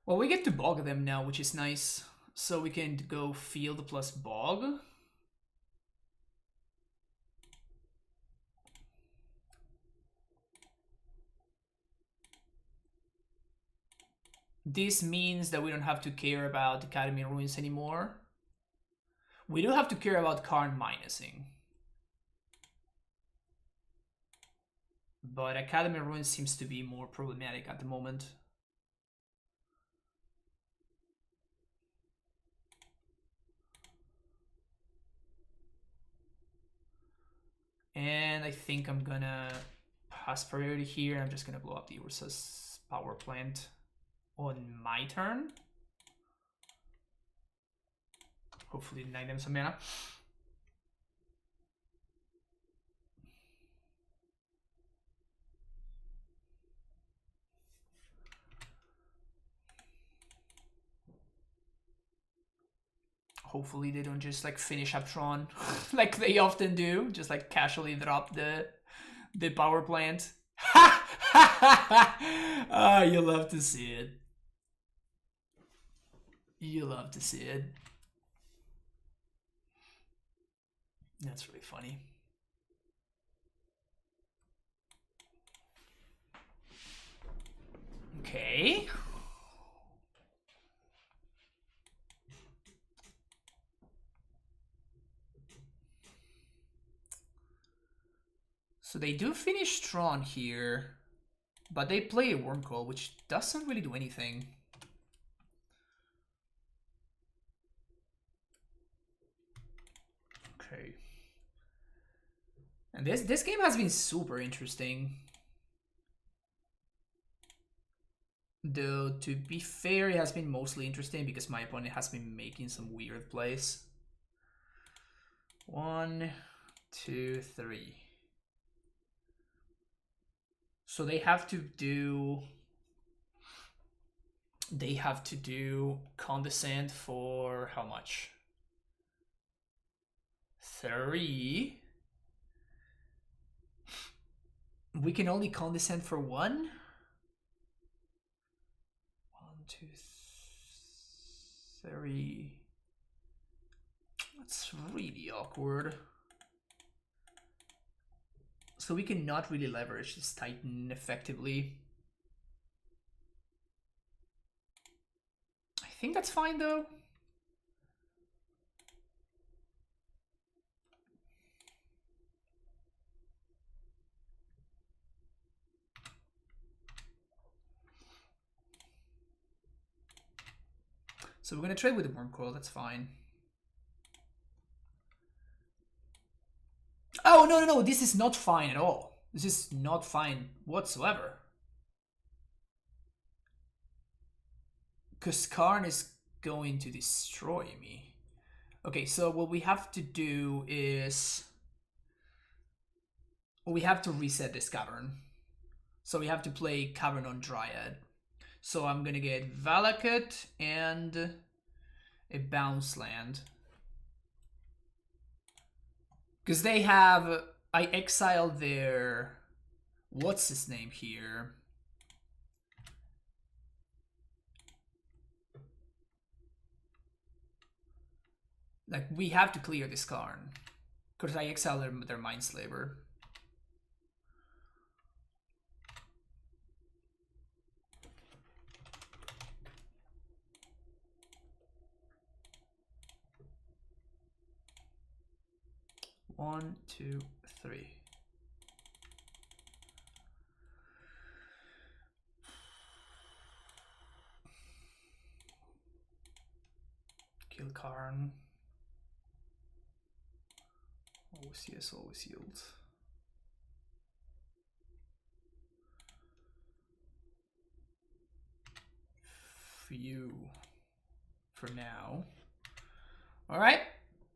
Well, we get to bog them now, which is nice. So we can go field plus bog. This means that we don't have to care about Academy Ruins anymore. We do have to care about card minusing. But Academy Ruins seems to be more problematic at the moment. And I think I'm gonna pass priority here. I'm just gonna blow up the Ursa's power plant on my turn. Hopefully deny them some mana. Hopefully they don't just like finish up Tron like they often do, just like casually drop the power plant. Ah, you love to see it. You love to see it. That's really funny. Okay. So they do finish Tron here, but they play a Wormcoil, which doesn't really do anything. Okay. And this game has been super interesting. Though, to be fair, it has been mostly interesting because my opponent has been making some weird plays. 1, 2, 3. So they have to do Condescend for how much? 3. We can only Condescend for 1? 1, 2, 3. That's really awkward. So we cannot really leverage this Titan effectively. I think that's fine though. So we're gonna trade with the Wormcoil, that's fine. Oh, no, this is not fine at all. This is not fine whatsoever. Because Karn is going to destroy me. Okay, so what we have to do is... we have to reset this Cavern. So we have to play Cavern on Dryad. So I'm gonna get Valakut and a Bounce Land. Because they have... I exiled their... what's his name here? Like, we have to clear this Karn. Because I exiled their Mindslaver. One, two, three. Kill Karn. Always yes, always yield. Few for now. Alright.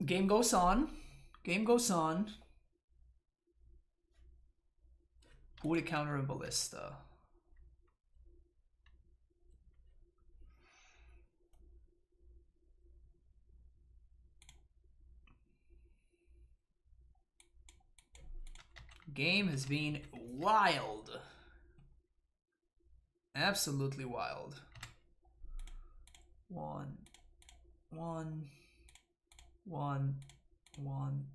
Game goes on. Game goes on. Put a counter and Ballista. Game has been wild. Absolutely wild. 1, 1, 1, 1.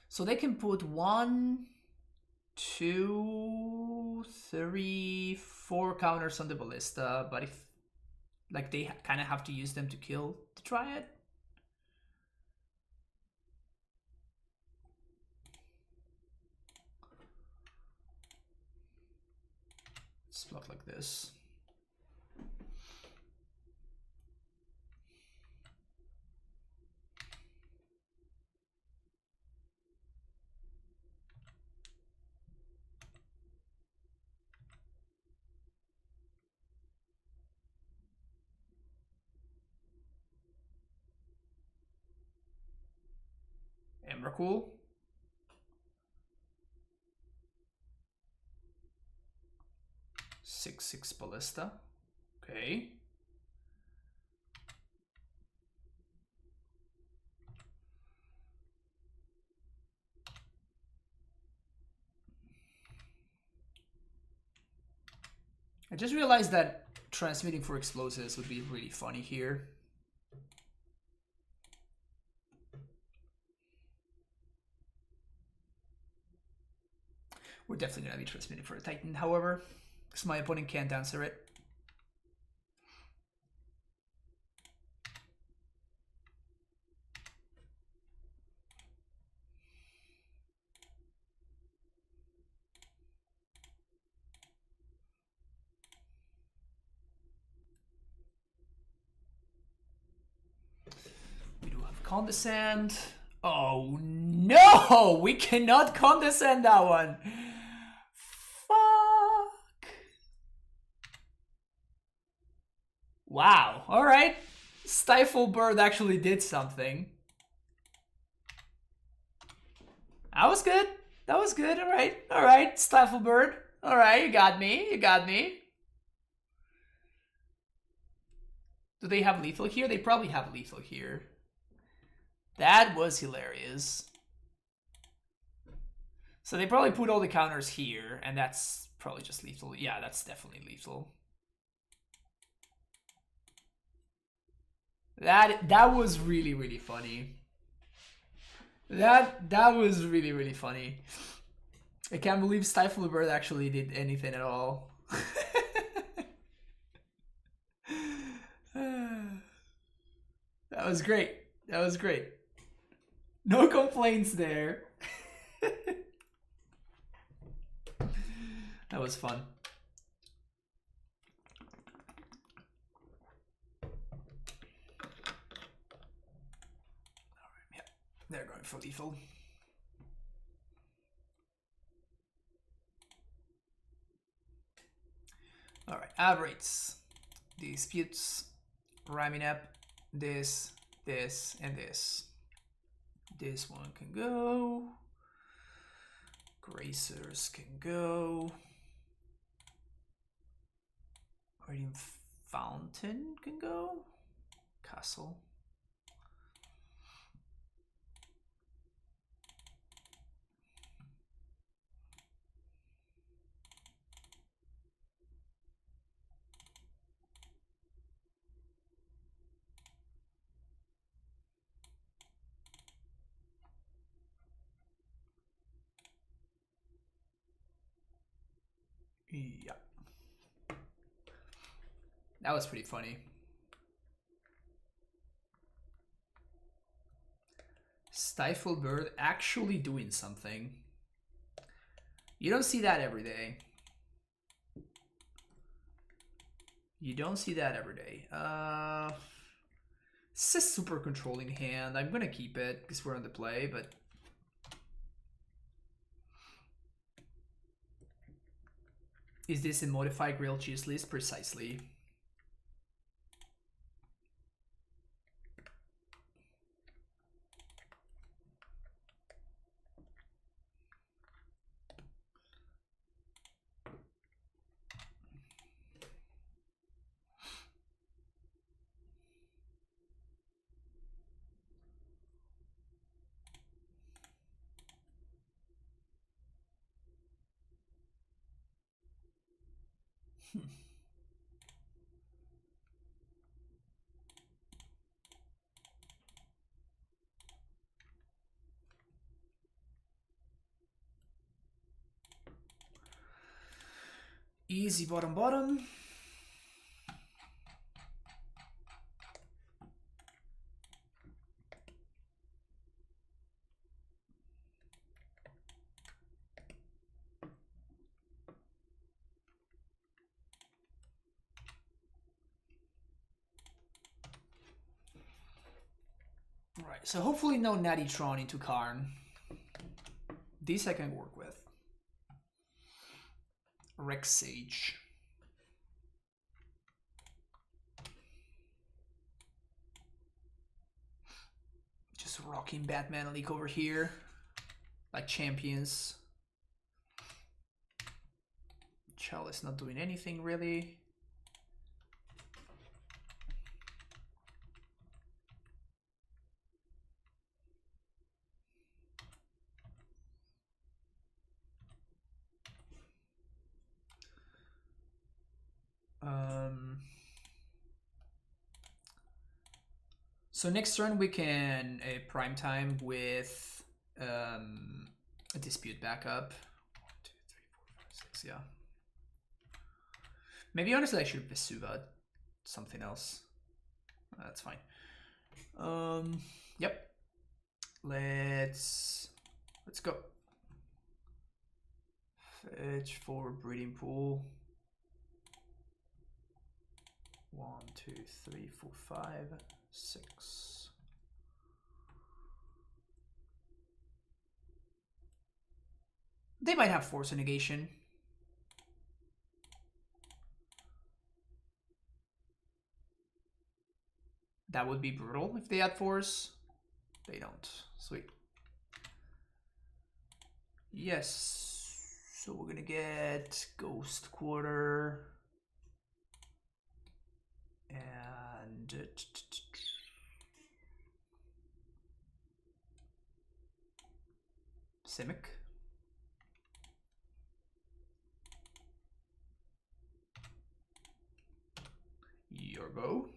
So they can put 1, 2, 3, 4 counters on the Ballista, but if Like they kind of have to use them to kill the Triad. Let's block like this. Emrakul. Six ballista. Okay. I just realized that transmitting for explosives would be really funny here. We're definitely going to be transmitting for a Titan, however, because my opponent can't answer it. We do have Condescend. Oh no! We cannot Condescend that one! Fuck! Wow, alright. Stifle Bird actually did something. That was good. That was good. Alright. Alright. Stifle Bird. Alright, you got me. You got me. Do they have lethal here? They probably have lethal here. That was hilarious. So they probably put all the counters here, and that's probably just lethal. Yeah, that's definitely lethal. That was really, really funny. That was really, really funny. I can't believe Stifle Bird actually did anything at all. That was great. That was great. No complaints there. That was fun. Alright, yeah. They're going for lethal. Alright, aberrates. Disputes. Rhyming up. This, and this. This one can go. Gracers can go. Radiant Fountain can go. Castle. Yeah. That was pretty funny. Stifle Bird actually doing something. You don't see that every day. You don't see that every day. It's a super controlling hand. I'm gonna keep it because we're on the play, but is this a modified grilled cheese list? Precisely. Easy bottom. so hopefully no Natty Tron into Karn. These I can work with. Rex Sage. Just rocking Batman League over here. Like champions. Chell is not doing anything really. So next turn we can prime time with a dispute backup. 1, 2, 3, 4, 5, 6, yeah. Maybe honestly I should Vesuva something else. That's fine. Yep. Let's go. Fetch forward breeding pool. 1, 2, 3, 4, 5, 6. They might have force and negation. That would be brutal if they had force. They don't. Sweet. Yes. So we're gonna get Ghost Quarter. And Simic. Your go.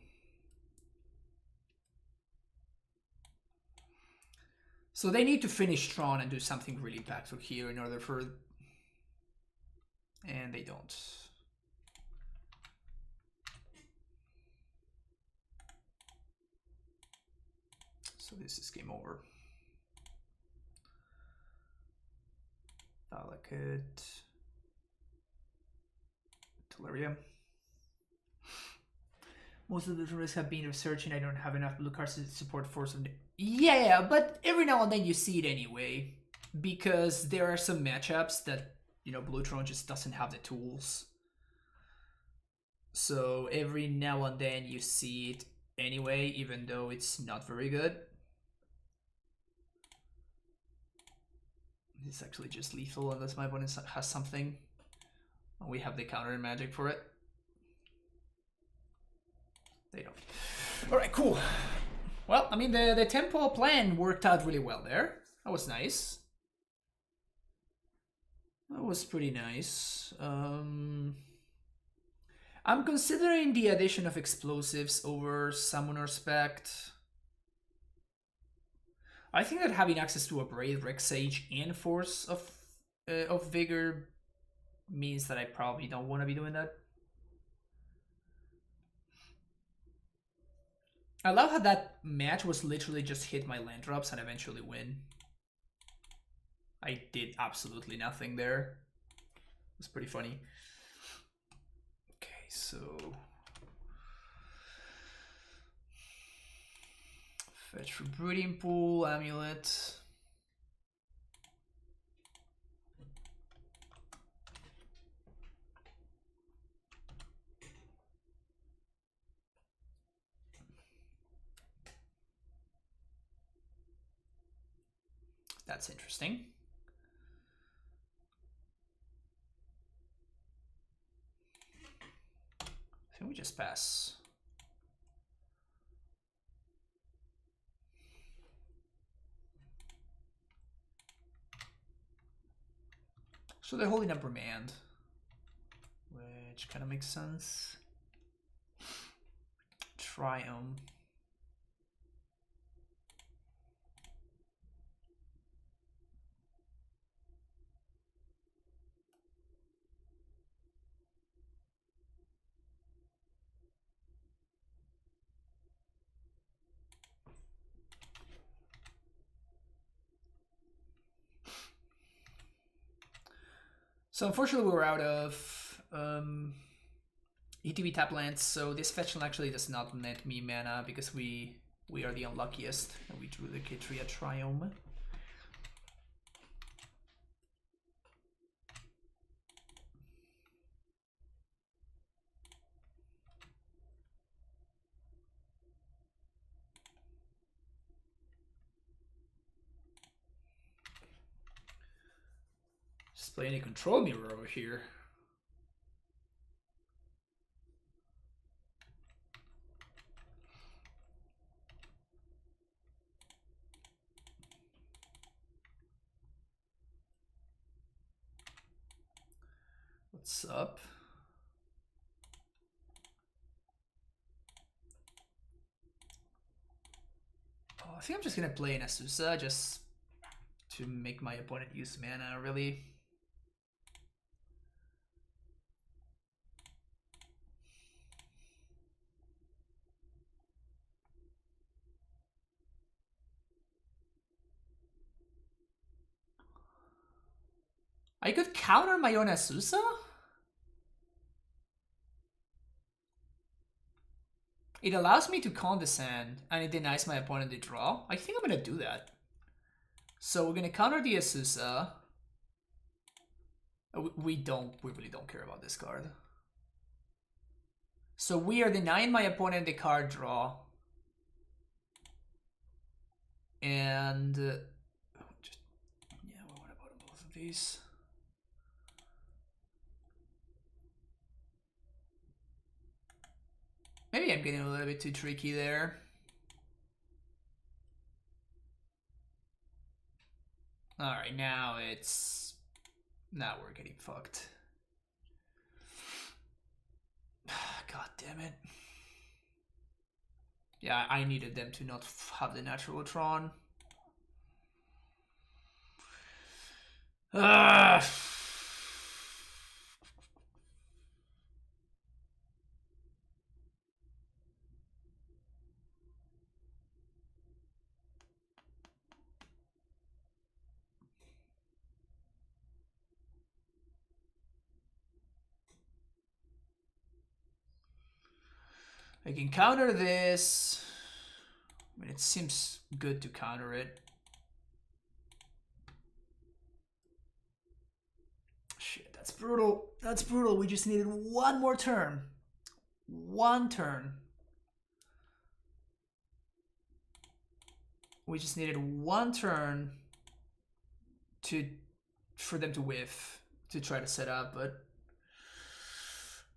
So they need to finish Tron and do something really impactful here in order for... And they don't. So this is game over. Valakut. Teleria. Most of the risks have been researching. I don't have enough blue cards to support force of... Yeah, but every now and then you see it anyway. Because there are some matchups that, you know, Blue Tron just doesn't have the tools. So every now and then you see it anyway, even though it's not very good. It's actually just lethal unless my opponent has something. We have the counter magic for it. They don't. Alright, cool. Well, I mean, the tempo plan worked out really well there. That was nice. That was pretty nice. I'm considering the addition of explosives over Summoner Spect. I think that having access to a Brave, Rex Sage, and Force of Vigor means that I probably don't want to be doing that. I love how that match was literally just hit my land drops and eventually win. I did absolutely nothing there. It was pretty funny. Okay, so... Fetch for Brooding Pool, Amulet. That's interesting. I think we just pass. So they're holding up Remand, which kind of makes sense. Triumph. So unfortunately we're out of ETB tap lands, so this fetch actually does not net me mana because we We are the unluckiest. And we drew the Kitria Triome. Just playing a control mirror over here. What's up? Oh, I think I'm just gonna play an Azusa just to make my opponent use mana, really. I could counter my own Azusa? It allows me to Condescend, and it denies my opponent the draw. I think I'm gonna do that. So we're gonna counter the Azusa. We really don't care about this card. So we are denying my opponent the card draw. And yeah, what about both of these? Maybe I'm getting a little bit too tricky there. Alright, now we're getting fucked. God damn it. Yeah, I needed them to not have the natural Tron. I can counter this. I mean, it seems good to counter it. Shit, that's brutal. That's brutal. We just needed one more turn. One turn. We just needed one turn for them to whiff, to try to set up, but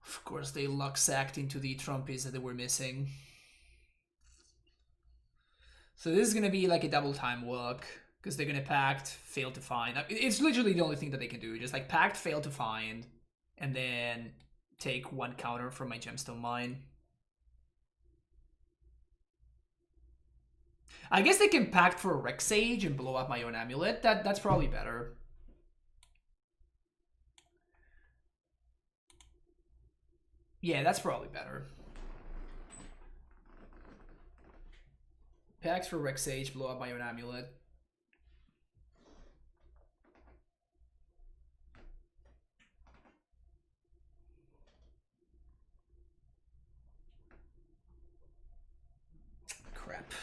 of course they luck sacked into the Trumpies that they were missing. So this is gonna be like a double time luck, because they're gonna pact, fail to find. It's literally the only thing that they can do, just like pact, fail to find, and then take one counter from my gemstone mine. I guess they can pact for Rex Sage and blow up my own Amulet. That's probably better. Yeah, that's probably better. Packs for Rex Sage, blow up my own Amulet. Crap.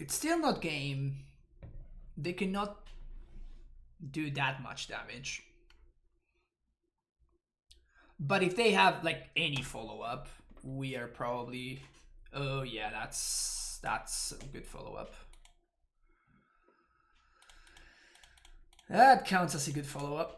It's still not game. They cannot do that much damage. But if they have like any follow-up, we are probably... Oh yeah, that's a good follow-up. That counts as a good follow-up.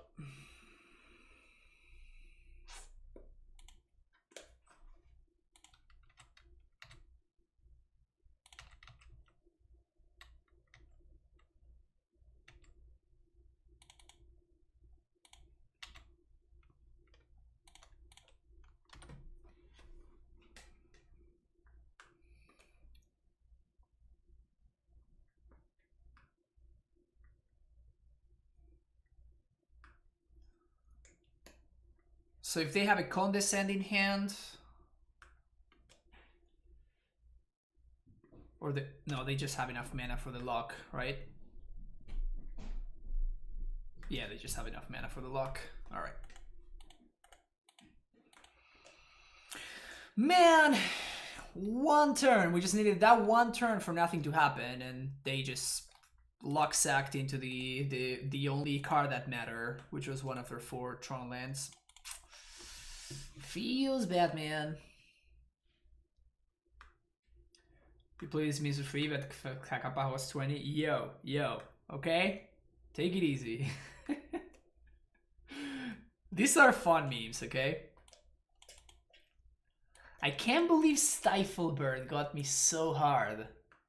So if they have a Condescending hand, or no, they just have enough mana for the lock, right? Yeah, they just have enough mana for the lock. All right. Man, one turn. We just needed that one turn for nothing to happen, and they just luck sacked into the only card that mattered, which was one of their 4 Tron lands. Feels bad, man. You play this means for free, but Kakapa was 20. Yo, okay? Take it easy. These are fun memes, okay? I can't believe Stiflebird got me so hard.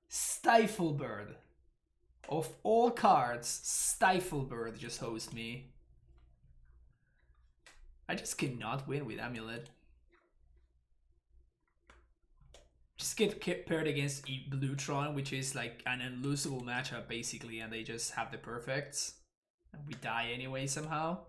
Stiflebird. Of all cards, Stiflebird just hosed me. I just cannot win with Amulet. Just get paired against Blue Tron, which is like an unlosable matchup basically, and they just have the perfects. And we die anyway somehow.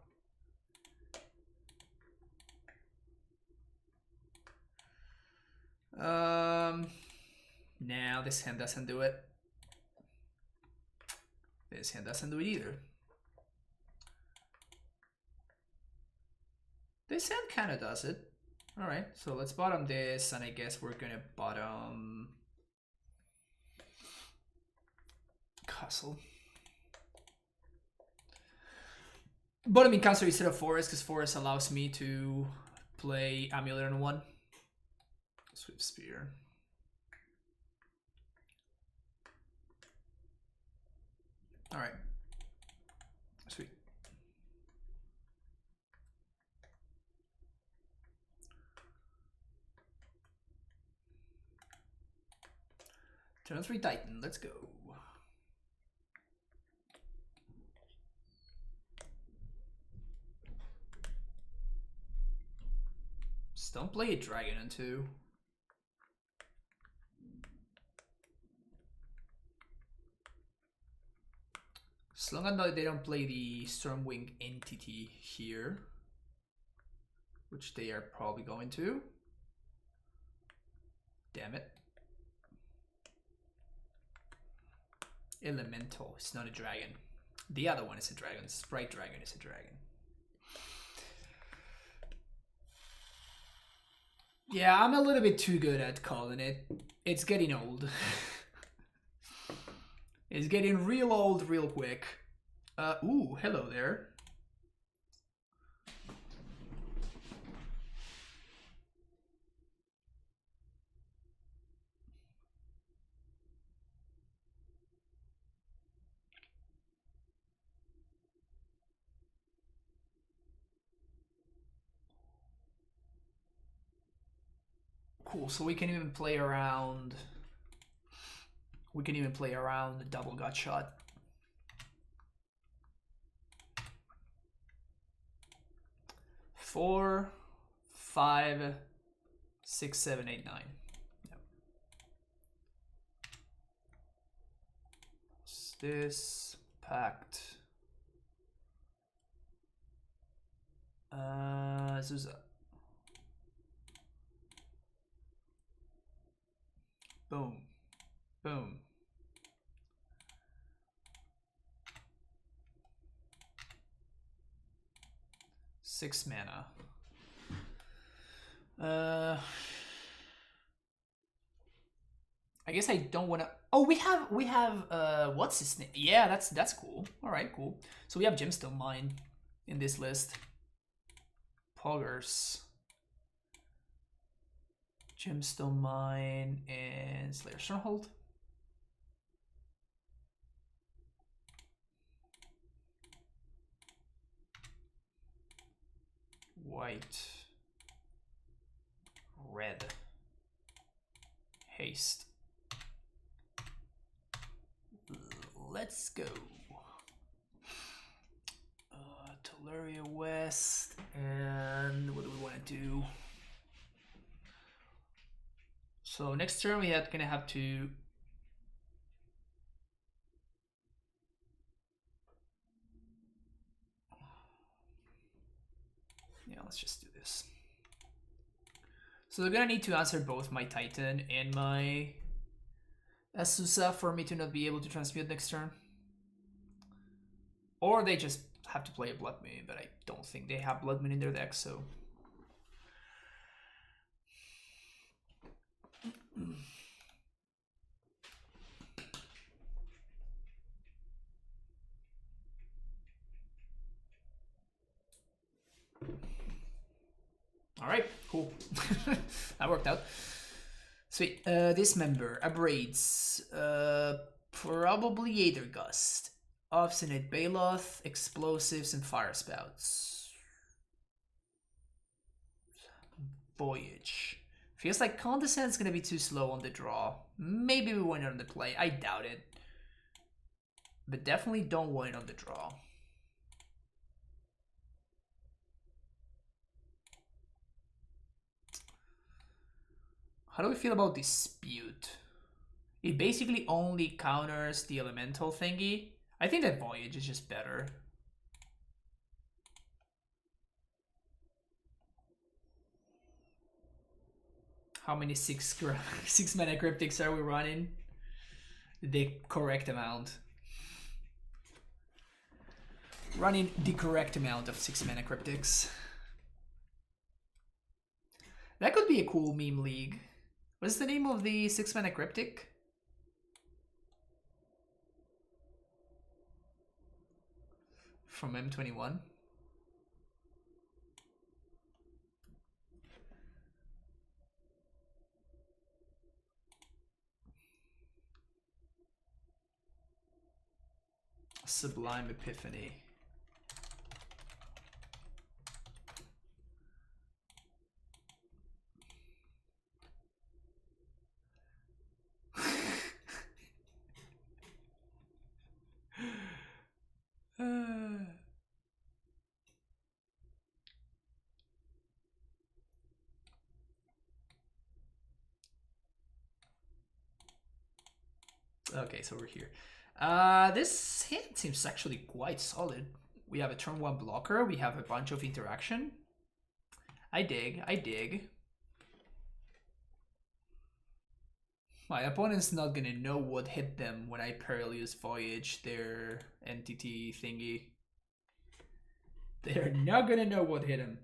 Now this hand doesn't do it. This hand doesn't do it either. This hand kind of does it. Alright, so let's bottom this, and I guess we're gonna bottom Castle. Bottoming Cancer instead of Forest, because Forest allows me to play Amulet on 1. Swift Spear. Alright. Sweet. Turn 3 Titan, let's go. Just don't play a dragon on 2. As long as they don't play the Stormwing entity here, which they are probably going to. Damn it. Elemental, it's not a dragon. The other one is a dragon. Sprite Dragon is a dragon. Yeah, I'm a little bit too good at calling it. It's getting old. It's getting real old real quick. Ooh, hello there. Cool, so we can even play around. We can even play around the double gut shot. Four, 5, 6, 7, 8, 9. Yep. What's this? Pact. Zuza. Boom. Boom. Six mana. I guess I don't want to. Oh, we have what's his name? Yeah, that's cool. All right, cool. So we have Gemstone Mine in this list. Poggers. Gemstone Mine and Slayer Stronghold. White. Red. Haste. Let's go. Teleria West. And what do we want to do? So next turn we are gonna have to let's just do this. So they're gonna need to answer both my Titan and my Asusa for me to not be able to transmute next turn. Or they just have to play a Blood Moon, but I don't think they have Blood Moon in their deck, so... Alright, cool. That worked out. Sweet. Dismember, Abrades, probably Aether Gust, Obstinate Baloth, Explosives, and Fire Spouts. Voyage. Feels like Condescend's gonna be too slow on the draw. Maybe we want it on the play. I doubt it. But definitely don't want it on the draw. How do we feel about Dispute? It basically only counters the elemental thingy. I think that Voyage is just better. How many 6 mana cryptics are we running? The correct amount. Running the correct amount of 6 mana cryptics. That could be a cool meme league. What's the name of the 6 mana cryptic? From M21. Sublime Epiphany. Okay, so we're here. This hand seems actually quite solid. We have a turn 1 blocker. We have a bunch of interaction. I dig. I dig. My opponent's not gonna know what hit them when I Perilous Voyage their entity thingy. They're not gonna know what hit them.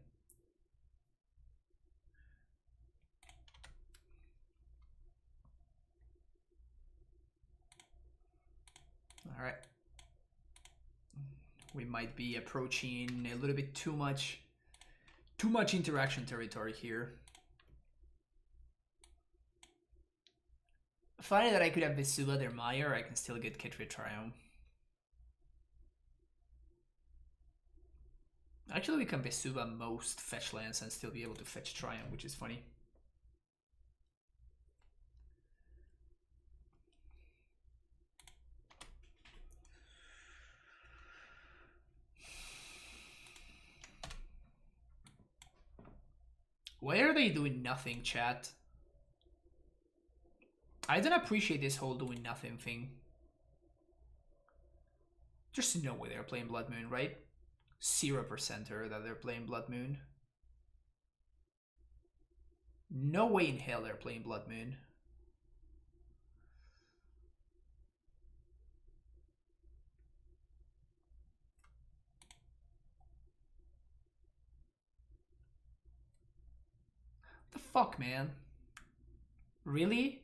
All right. We might be approaching a little bit too much interaction territory here. Funny that I could have Vesuva their Mire, I can still get Kitria Triumph. Actually, we can Vesuva most fetch lands and still be able to fetch Triumph, which is funny. Why are they doing nothing, chat? I don't appreciate this whole doing nothing thing. Just no way they're playing Blood Moon, right? 0%er that they're playing Blood Moon. No way in hell they're playing Blood Moon. What the fuck, man? Really?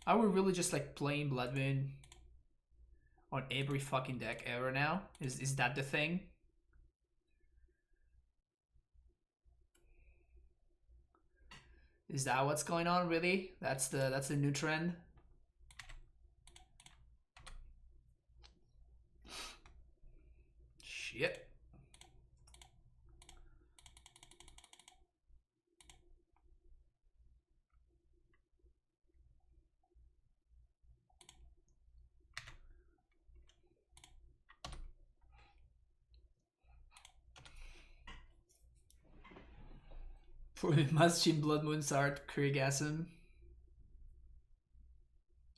Are we really just like playing Blood Moon on every fucking deck ever now? Is that the thing? Is that what's going on, really? That's the new trend? Shit. Must-Chin Blood Moon Sart, Kriegasm.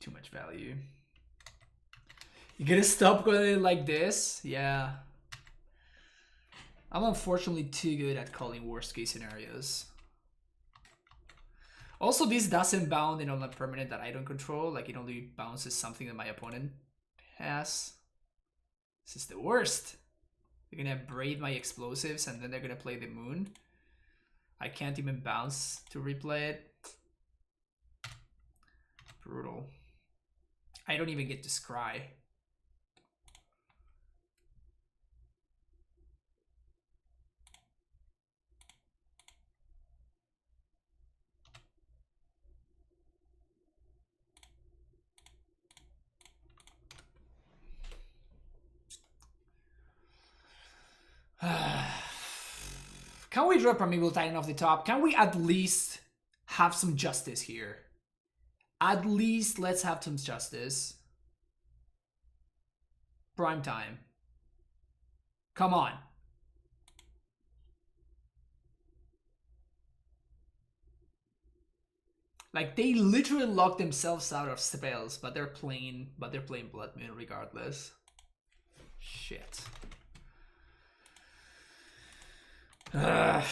Too much value. You gonna stop going like this? Yeah. I'm unfortunately too good at calling worst case scenarios. Also, this doesn't bound in on a permanent that I don't control. Like, it only bounces something that my opponent has. This is the worst. They're gonna braid my explosives and then they're gonna play the moon. I can't even bounce to replay it. Brutal. I don't even get to scry. Can we drop Primeval Titan off the top? Can we at least have some justice here? At least let's have some justice. Prime time. Come on. Like they literally locked themselves out of spells, but they're playing Blood Moon regardless. Shit. Ugh.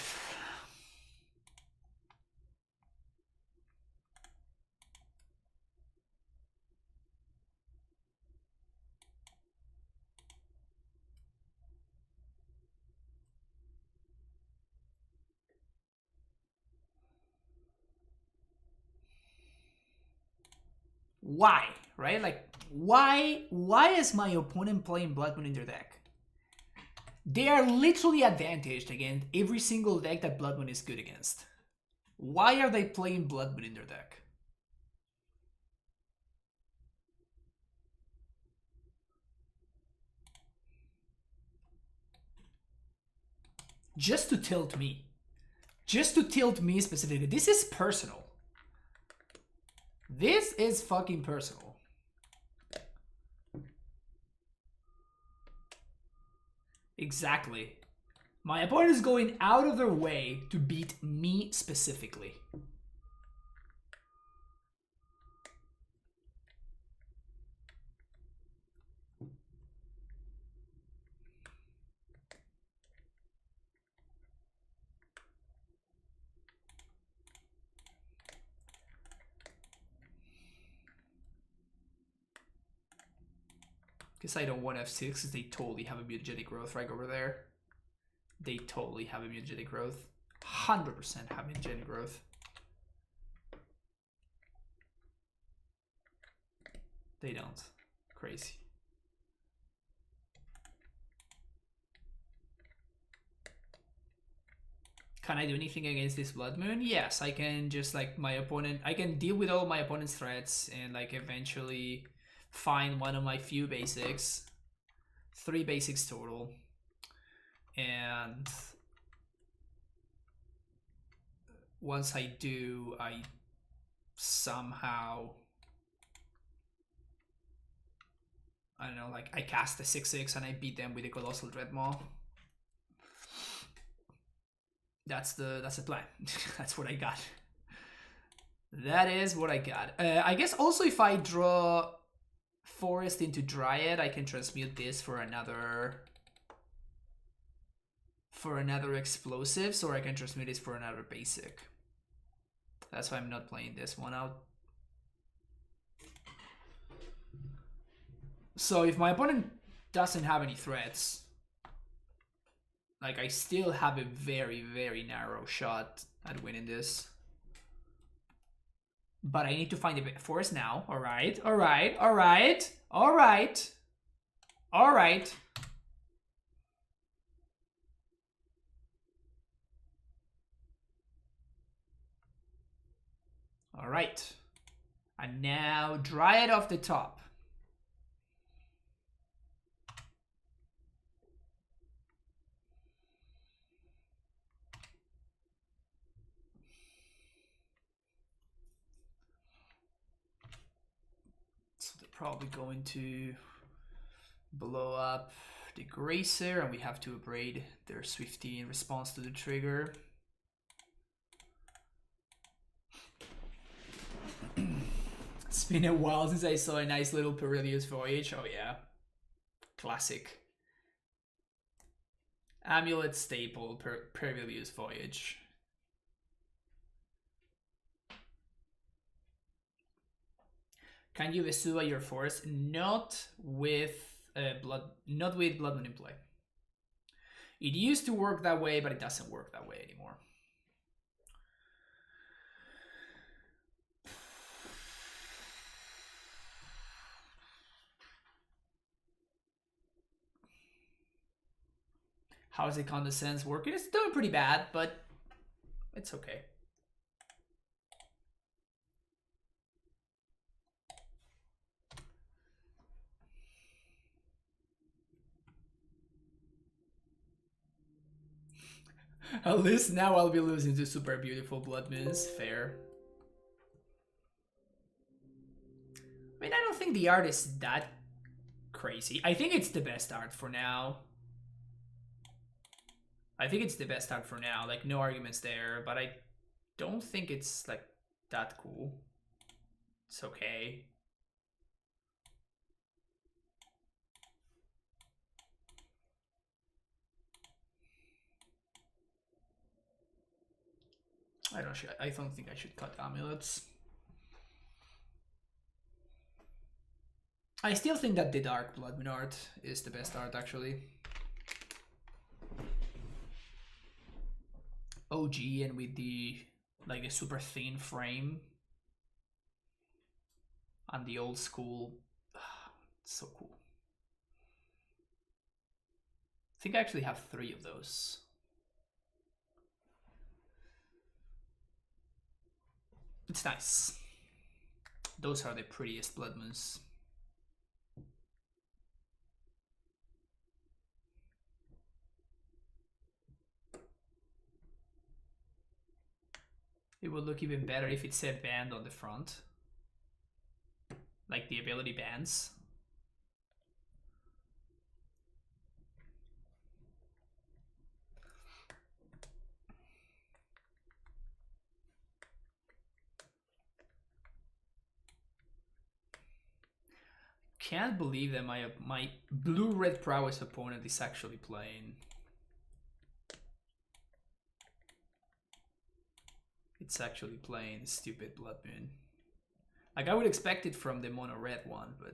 Why? Right? Like, why is my opponent playing Blood Moon in their deck? They are literally advantaged against every single deck that Blood Moon is good against. Why are they playing Blood Moon in their deck? Just to tilt me. Just to tilt me specifically. This is personal. This is fucking personal. Exactly. My opponent is going out of their way to beat me specifically. Guess I don't want F6 because they totally have a mutagenic growth right over there. They totally have a mutagenic growth. 100% have mutagenic growth. They don't. Crazy. Can I do anything against this Blood Moon? Yes, I can just like my opponent. I can deal with all my opponent's threats and like eventually find one of my few basics. 3 basics total. And once I do, I somehow, I don't know, like I cast a 6/6 and I beat them with a Colossal Dreadmaw. That's the plan. That's what I got. That is what I got. I guess also if I draw Forest into Dryad, I can transmute this for another explosives, or I can transmute this for another basic. That's why I'm not playing this one out. So if my opponent doesn't have any threats, like I still have a very, very narrow shot at winning this. But I need to find a forest now. Alright, alright, alright, alright, alright. Alright. And now Dryad off the top. So they're probably going to blow up the Gracer, and we have to abrade their Swifty in response to the trigger. It's been a while since I saw a nice little Perilous Voyage. Oh yeah. Classic. Amulet staple, Perilous Voyage. Can you Vesuva your forest? Not with not with Blood Moon in play. It used to work that way, but it doesn't work that way anymore. How's the Condescend working? It's doing pretty bad, but it's okay. At least now I'll be losing to super beautiful Blood Moons. Fair. I mean, I don't think the art is that crazy. I think it's the best art for now. Like, no arguments there, but I don't think it's, like, that cool. It's okay. I don't think I should cut Amulets. I still think that the Dark Blood Moon art is the best art, actually. OG and with the like a super thin frame and the old school. It's so cool. I think I actually have 3 of those. It's nice. Those are the prettiest Blood Moons. It would look even better if it said band on the front. Like the ability bands. Can't believe that my blue-red Prowess opponent is actually playing. It's actually playing stupid Blood Moon. Like, I would expect it from the mono-red one, but...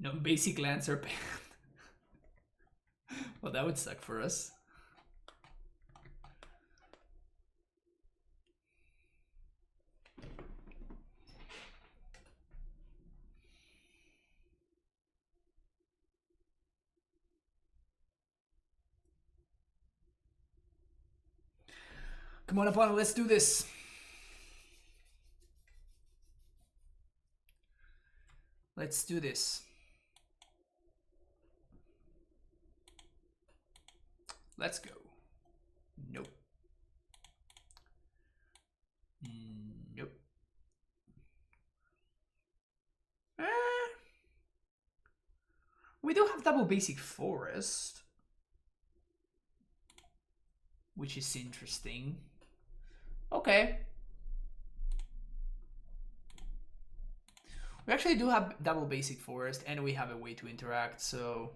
No basic lands are banned. Well, that would suck for us. Come on, opponent, let's do this. Let's do this. Let's go. Nope. Nope. We do have double basic forest, which is interesting. Okay. We actually do have double basic forest and we have a way to interact, so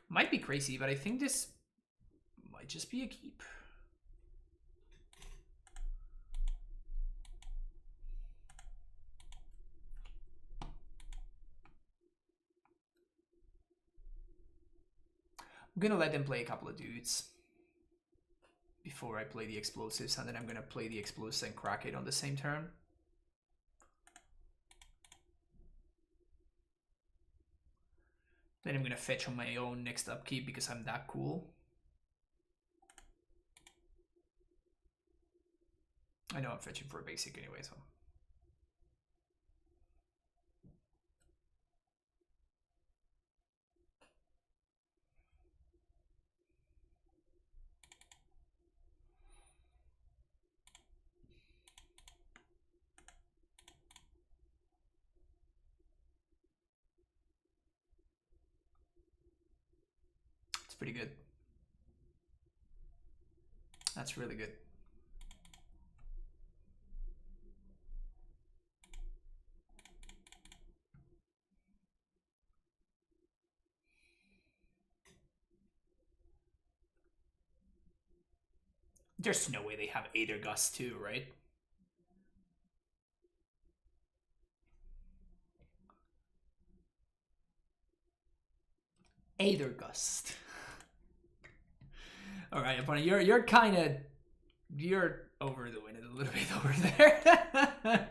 might be crazy, but I think this might just be a keep. I'm gonna let them play a couple of dudes before I play the explosives, and then I'm gonna play the explosives and crack it on the same turn. Then I'm gonna fetch on my own next upkeep because I'm that cool. I know I'm fetching for a basic anyway, so. It's pretty good. That's really good. There's no way they have Aether Gust too, right? Aether Gust. All right, opponent, you're kind of overdoing it a little bit over there.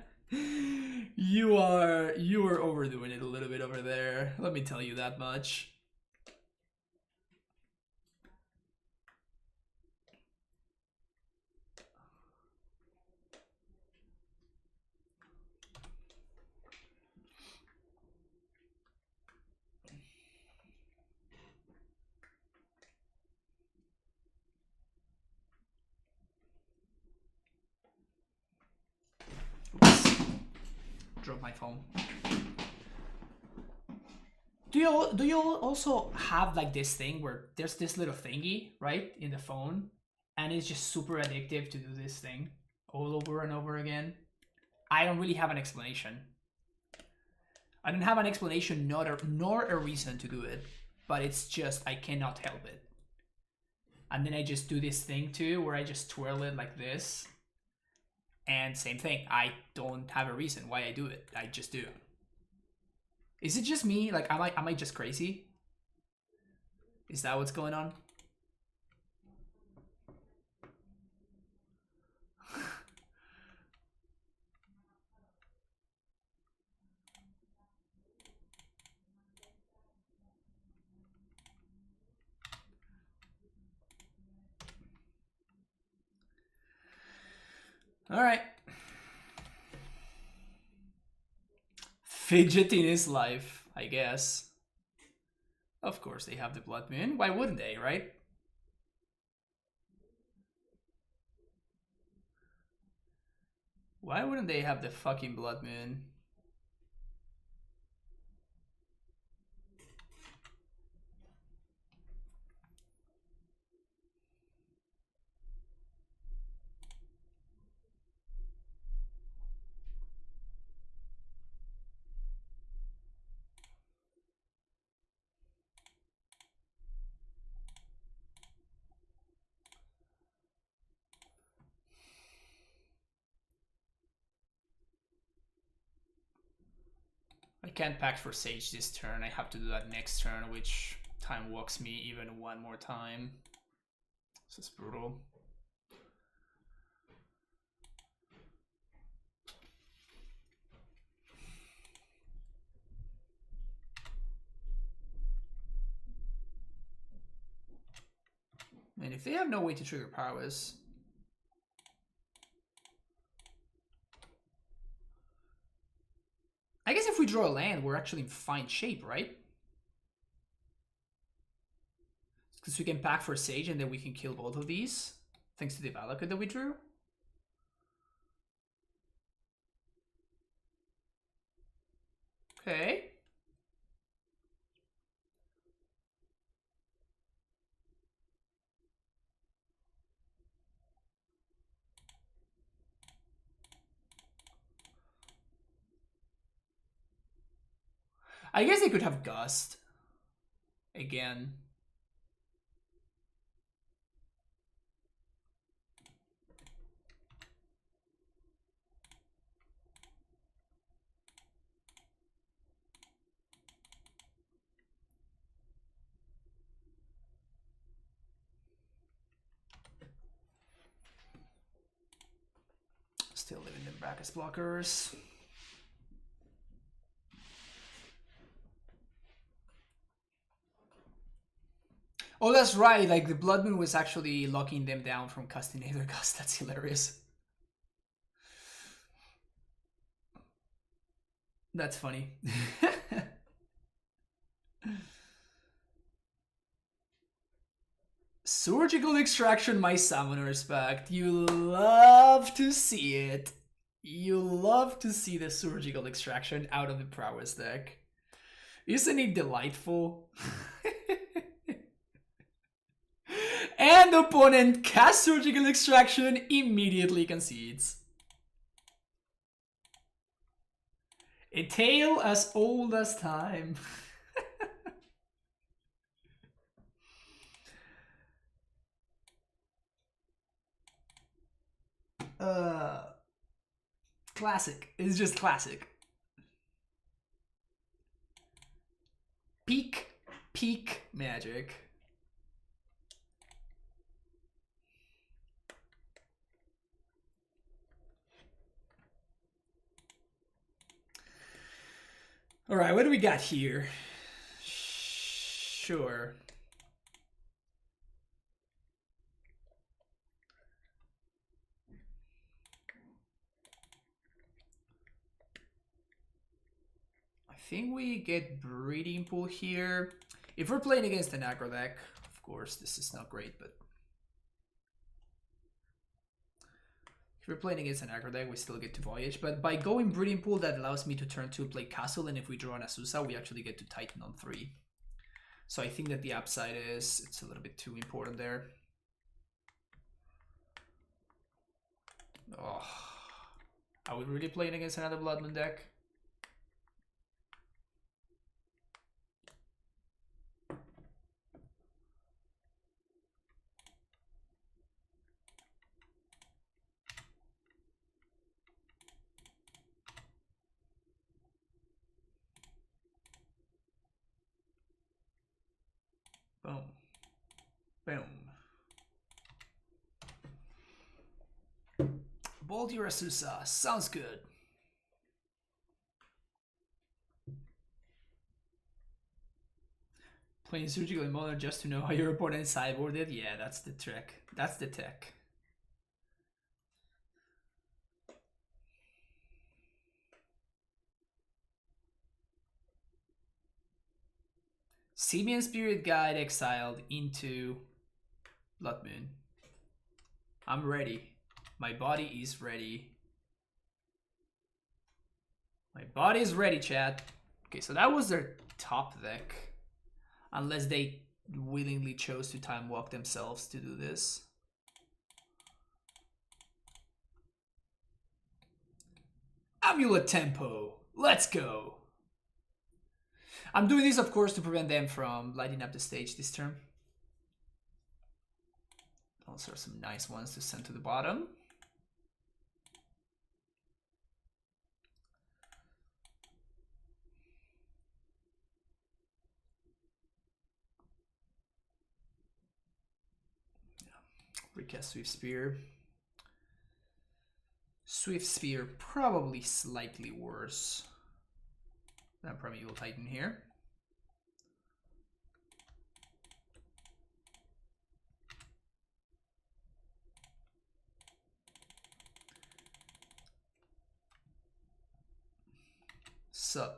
you are overdoing it a little bit over there. Let me tell you that much. Oops. Drop my phone. Do you also have like this thing where there's this little thingy, right, in the phone, and it's just super addictive to do this thing all over and over again? I don't really have an explanation. I don't have an explanation nor a reason to do it, but it's just I cannot help it. And then I just do this thing too where I just twirl it like this. And same thing, I don't have a reason why I do it. I just do. Is it just me? Like, am I just crazy? Is that what's going on? All right. Fidgeting is life, I guess. Of course they have the Blood Moon. Why wouldn't they, right? Why wouldn't they have the fucking Blood Moon? I can't pack for Sage this turn. I have to do that next turn, which time walks me even one more time. This is brutal. And if they have no way to trigger Prowess, I guess if we draw a land, we're actually in fine shape, right? Because we can pack for Sage and then we can kill both of these, thanks to the Valakut that we drew. Okay. I guess they could have Gust again. Still living them back as blockers. Oh, that's right. Like the Blood Moon was actually locking them down from casting Aether Gust. That's hilarious. That's funny. Surgical Extraction, my Summoner's Pact. You love to see it. You love to see the Surgical Extraction out of the Prowess deck. Isn't it delightful? And the opponent casts Surgical Extraction, immediately concedes. A tale as old as time. classic. It's just classic. Peak magic. All right, what do we got here? Sure. I think we get Breeding Pool here. If we're playing against an aggro deck, of course, this is not great, but if we're playing against an aggro deck, we still get to Voyage. But by going Breeding Pool, that allows me to turn 2 play Castle, and if we draw an Azusa, we actually get to Titan on 3. So I think that the upside is, it's a little bit too important there. Oh, are we really playing against another Blood Moon deck? Boom. Boom. Bold your Azusa. Sounds good. Playing Surgical Immortal just to know how your opponent sideboarded? Yeah, that's the trick. That's the tech. Simian Spirit Guide exiled into Blood Moon. I'm ready. My body is ready. My body is ready, chat. Okay, so that was their top deck. Unless they willingly chose to time walk themselves to do this. Amulet Tempo. Let's go. I'm doing this, of course, to prevent them from lighting up the stage this turn. Those are some nice ones to send to the bottom. Recast Swift Spear. Swift Spear probably slightly worse than Primeval Titan here. So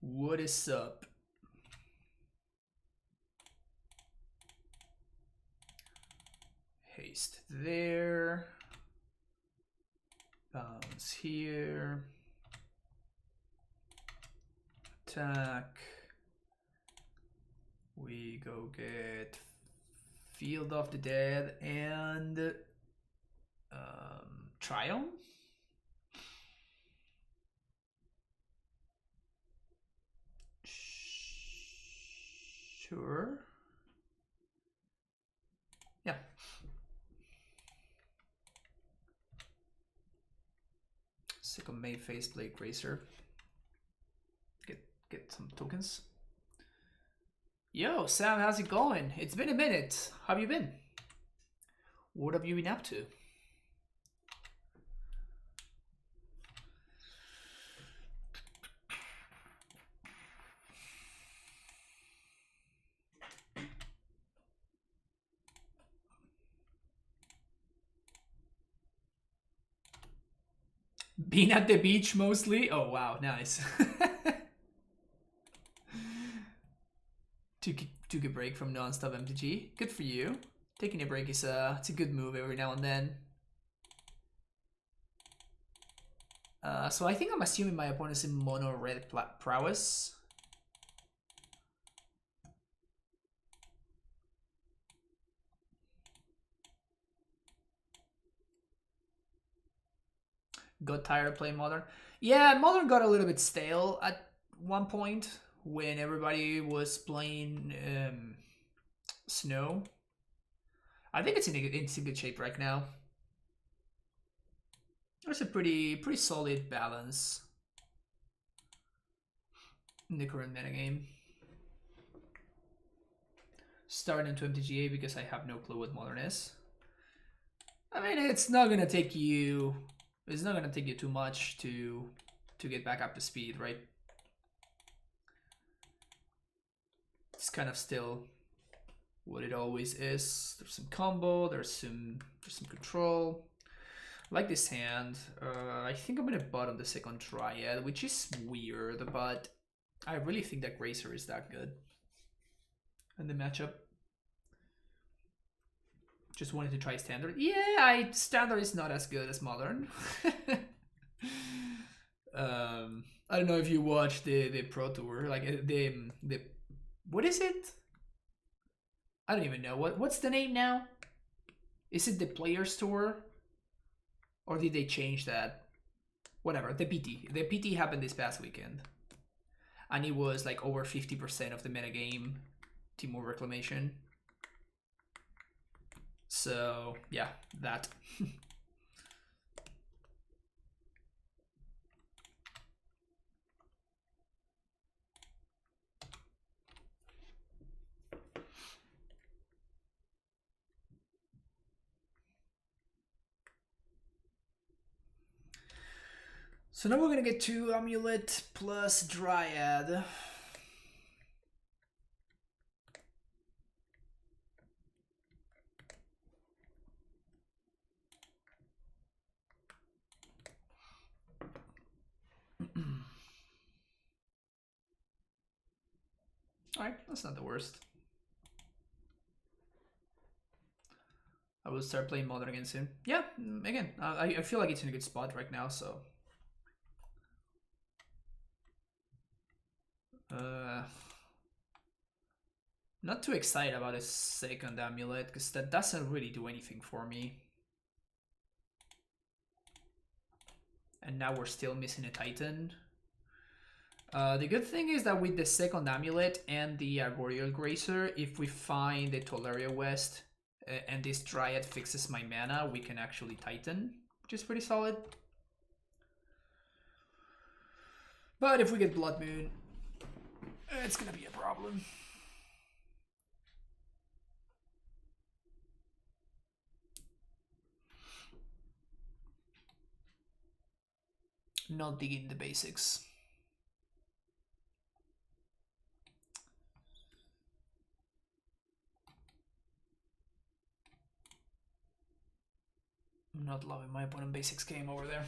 what is up? Haste there. Bounce here. Attack. We go get Field of the Dead and Triumph. Sure. Yeah. Second main phase Blade Gracer. Get some tokens. Yo, Sam, how's it going? It's been a minute. How have you been? What have you been up to? Being at the beach mostly? Oh wow, nice. Took a break from non-stop MTG. Good for you. Taking a break is it's a good move every now and then. So I think I'm assuming my opponent's in mono red Prowess. Got tired playing Modern. Yeah, Modern got a little bit stale at one point when everybody was playing Snow. I think it's in good shape right now. There's a pretty solid balance in the current metagame. Starting into MTGA because I have no clue what Modern is. I mean, it's not gonna take you too much to get back up to speed, right? It's kind of still what it always is. There's some combo, there's some control. I like this hand. I think I'm gonna butt on the second Dryad, which is weird, but I really think that Gracer is that good in the matchup. Just wanted to try Standard. Yeah, Standard is not as good as Modern. I don't know if you watched the Pro Tour, like the what is it? I don't even know what's the name now. Is it the Players Tour, or did they change that? Whatever. The PT. The PT happened this past weekend, and it was like over 50% of the metagame Temur Reclamation. So yeah, that. So now we're gonna get to Amulet plus Dryad. Alright, that's not the worst. I will start playing Modern again soon. Yeah, again, I feel like it's in a good spot right now, so... Not too excited about a second Amulet, because that doesn't really do anything for me. And now we're still missing a Titan. The good thing is that with the second Amulet and the Arboreal Gracer, if we find the Tolaria West and this Dryad fixes my mana, we can actually Titan, which is pretty solid. But if we get Blood Moon, it's gonna be a problem. Not digging the basics. I'm not loving my opponent basics game over there.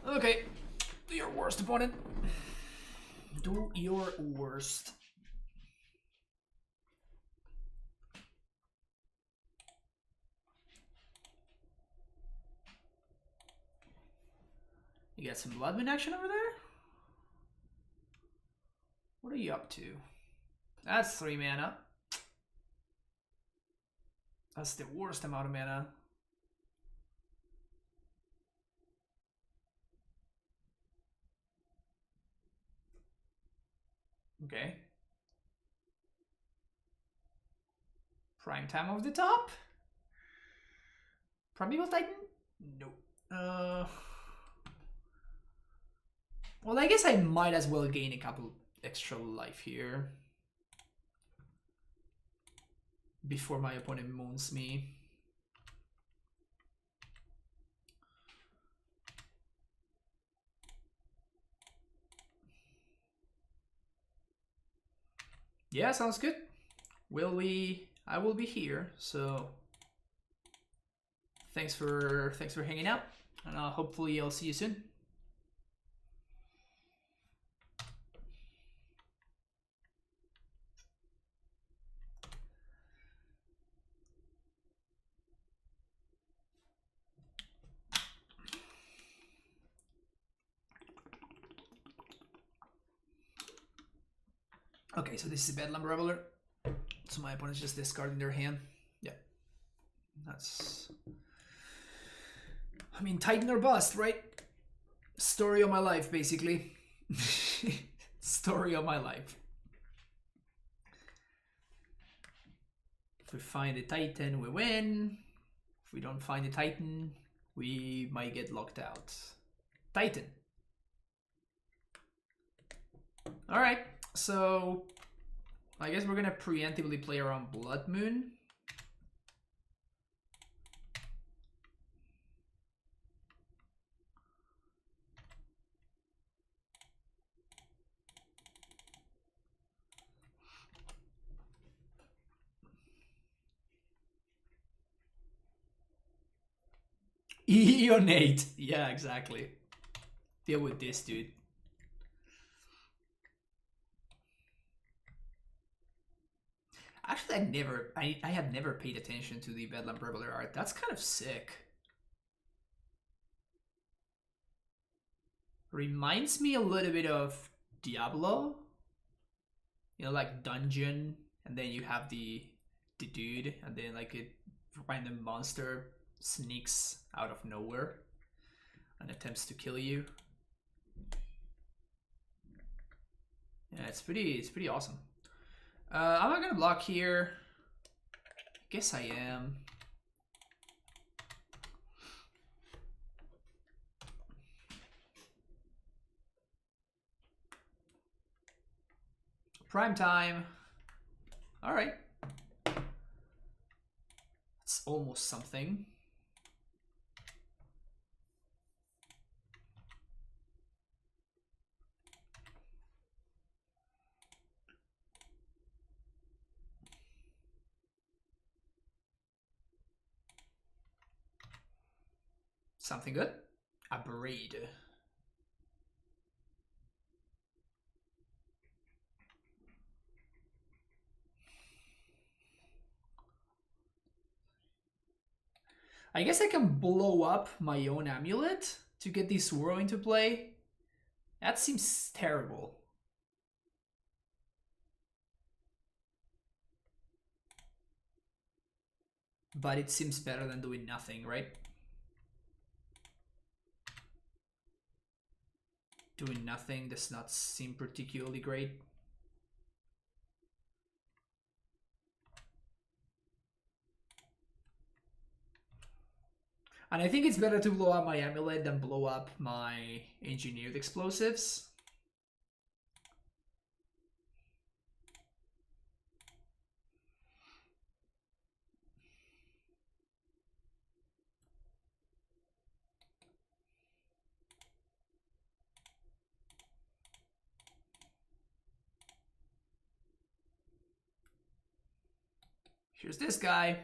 Okay, do your worst, opponent. Do your worst. You got some Blood Moon action over there? What are you up to? That's 3 mana. That's the worst amount of mana. Okay. Prime time of the top? Primeval Titan? No. Well, I guess I might as well gain a couple extra life here before my opponent moons me. Yeah, sounds good. I will be here, so thanks for hanging out, and hopefully I'll see you soon. Okay, so this is a Bedlam Reveler. So my opponent's just discarding their hand. Yeah. That's I mean, Titan or bust, right? Story of my life, basically. Story of my life. If we find a Titan, we win. If we don't find a Titan, we might get locked out. Titan. Alright, so I guess we're gonna preemptively play around Blood Moon. Eonate. Yeah, exactly. Deal with this, dude. Actually, I had never paid attention to the Bedlam Reveler art. That's kind of sick. Reminds me a little bit of Diablo. You know, like dungeon, and then you have the dude, and then like a random monster sneaks out of nowhere and attempts to kill you. Yeah, it's pretty awesome. I'm not gonna block here. Guess I am. Prime time. All right. It's almost something. Something good. A braid. I guess I can blow up my own amulet to get this swirl into play. That seems terrible. But it seems better than doing nothing, right? Doing nothing does not seem particularly great. And I think it's better to blow up my amulet than blow up my engineered explosives. Here's this guy.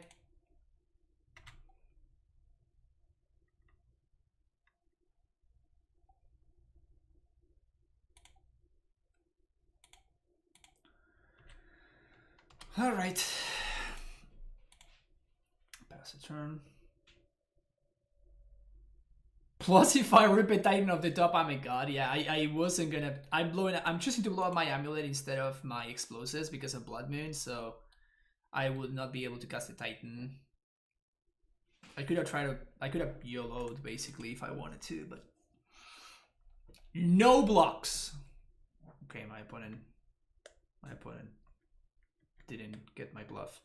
All right. Pass a turn. Plus, if I rip a Titan off the top, I'm a god. Yeah, I wasn't gonna. I'm choosing to blow up my amulet instead of my explosives because of Blood Moon, so I would not be able to cast a Titan. I could have tried to. I could have YOLO'd basically if I wanted to, but no blocks. Okay, my opponent didn't get my bluff.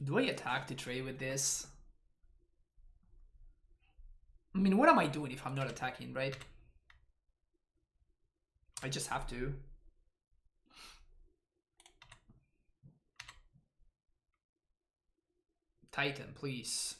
Do I attack to trade with this? I mean, what am I doing if I'm not attacking, right? I just have to. Titan, please.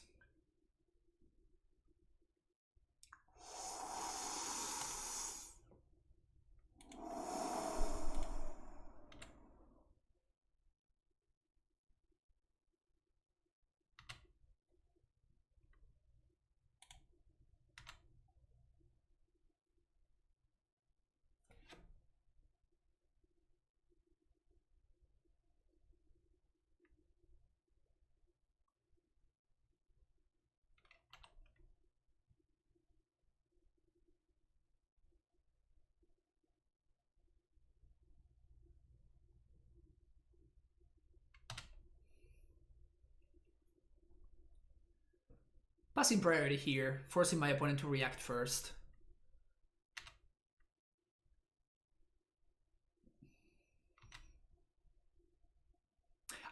Passing priority here, forcing my opponent to react first.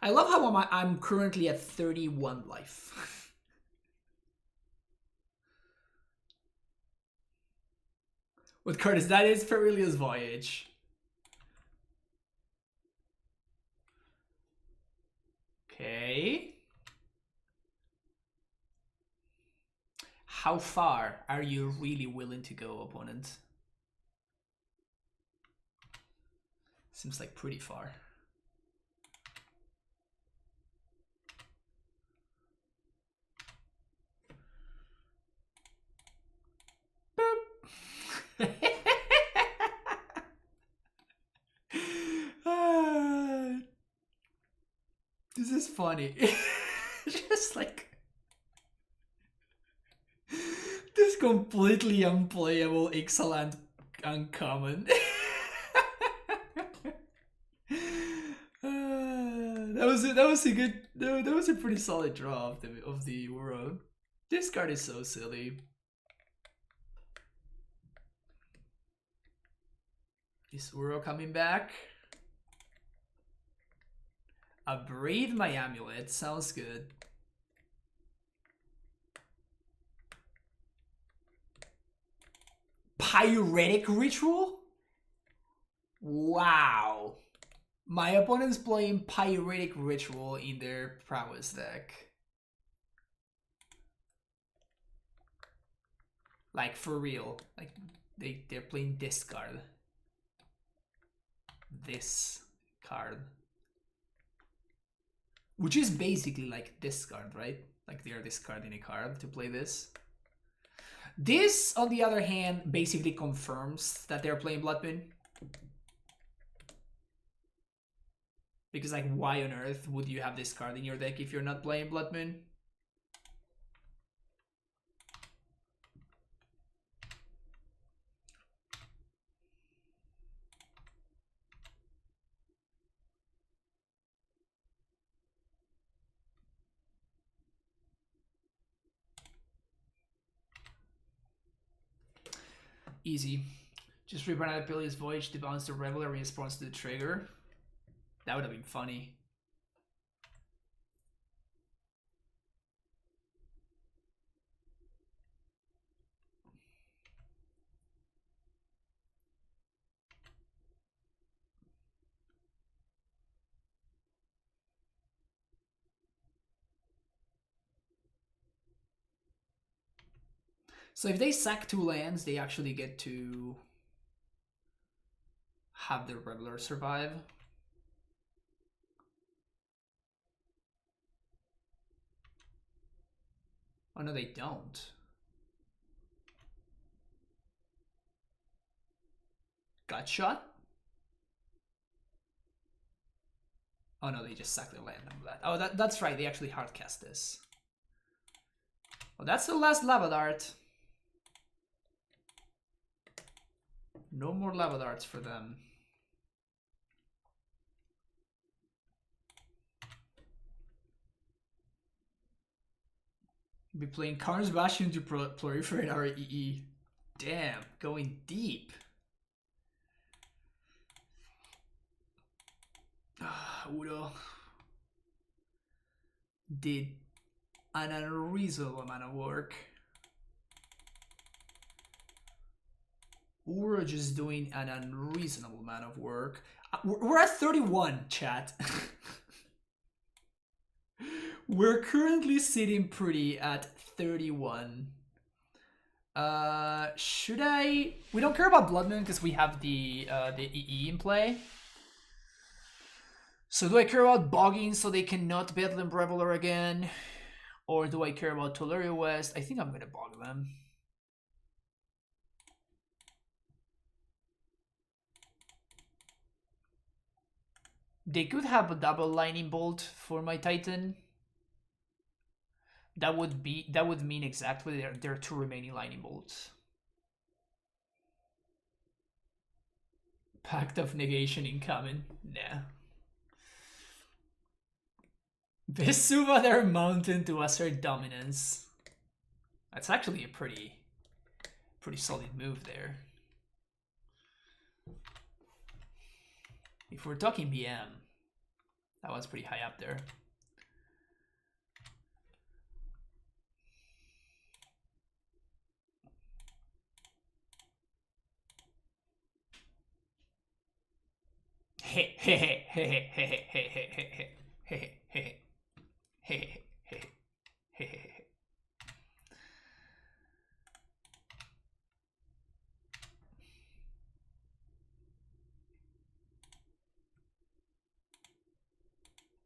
I love how I'm currently at 31 life. What card is that? Is Perilous Voyage. Okay. How far are you really willing to go, opponent? Seems like pretty far. This is funny. Just like this completely unplayable, excellent, uncommon. That was a good. That was a pretty solid draw of the Uro. This card is so silly. Is Uro coming back? Breathe my Amulet. Sounds good. Pyretic Ritual? Wow. My opponent's playing Pyretic Ritual in their Prowess deck. Like, for real. Like, they're playing this card. This card. Which is basically like this card, right? Like they are discarding a card to play this. This, on the other hand, basically confirms that they're playing Blood Moon. Because like, why on earth would you have this card in your deck if you're not playing Blood Moon? Easy. Just rebrand out Perilous Voyage to bounce the Reveler in response to the trigger. That would have been funny. So if they sack 2 lands, they actually get to have the Reveler survive. Oh no, they don't. Gut shot? Oh no, they just sack the land. Oh, that's right. They actually hardcast this. Well, that's the last Lava Dart. No more Lava Darts for them. Be playing Karn's Bastion to proliferate our EE. Damn, going deep. Udo did an unreasonable amount of work. We're just doing an unreasonable amount of work. We're at 31, chat. We're currently sitting pretty at 31. Should I? We don't care about Blood Moon because we have the EE in play. So do I care about bogging so they cannot Bedlam Reveler again? Or do I care about Tolaria West? I think I'm gonna bog them. They could have a double Lightning Bolt for my Titan. That would mean exactly their 2 remaining Lightning Bolts. Pact of Negation incoming. Nah. Vesuva their mountain to assert dominance. That's actually a pretty solid move there. If we're talking BM, that one's pretty high up there. Hey, hey, hey, hey, hey, hey, hey, hey, hey, hey, hey, hey, hey, hey.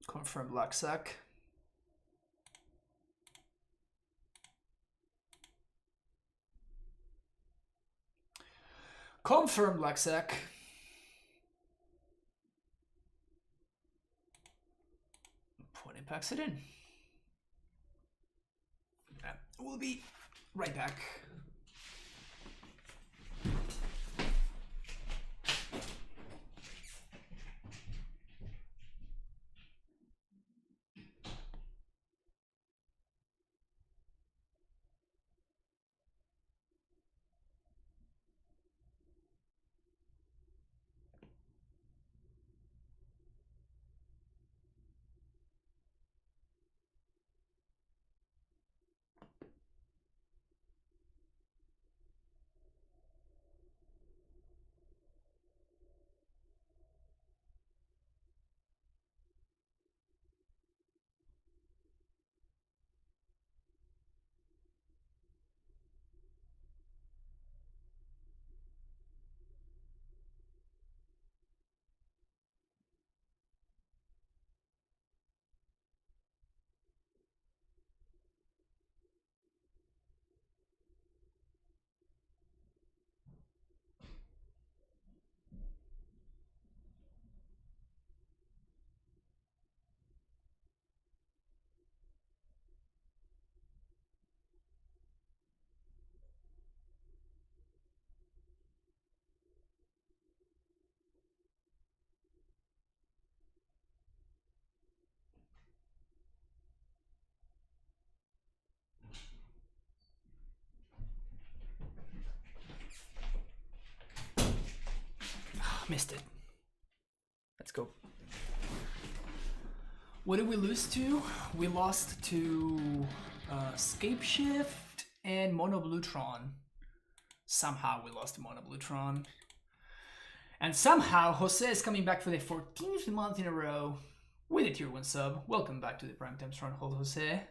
Confirm Black Sack. Confirm Black Sack. Opponent packs it in. We'll be right back. Missed it. Let's go. What did we lose to? We lost to Scapeshift and Mono Blue Tron. Somehow we lost to Mono Blue Tron. And somehow Jose is coming back for the 14th month in a row with a tier 1 sub. Welcome back to the Primetime Stronghold, Jose.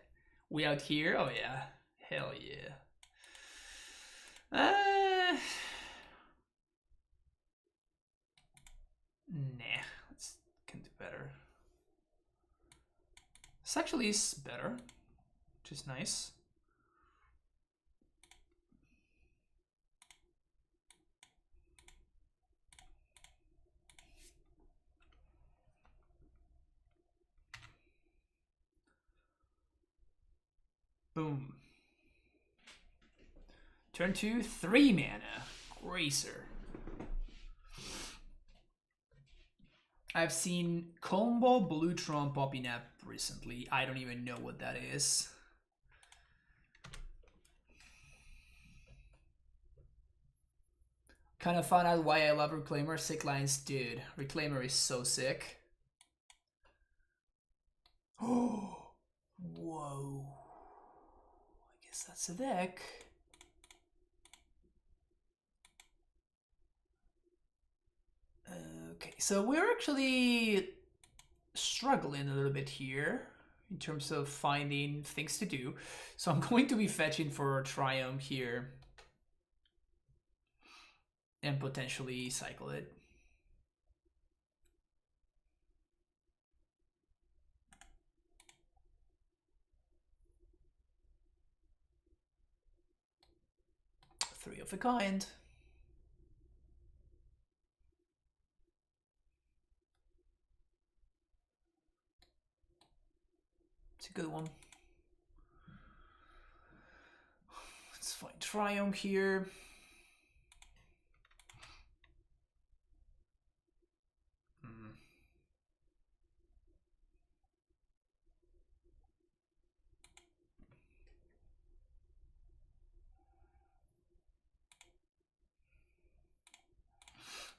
We out here? Oh yeah. Hell yeah. Nah, let's can do better. This actually is better, which is nice. Boom. Turn 2, 3 mana. Gracer. I've seen Combo Blue Tron popping up recently. I don't even know what that is. Kind of found out why I love Reclaimer. Sick lines, dude. Reclaimer is so sick. Oh, whoa. I guess that's a deck. Okay, so we're actually struggling a little bit here in terms of finding things to do. So I'm going to be fetching for Triumph here and potentially cycle it. Three of a kind. It's a good one. Let's find Triumph here.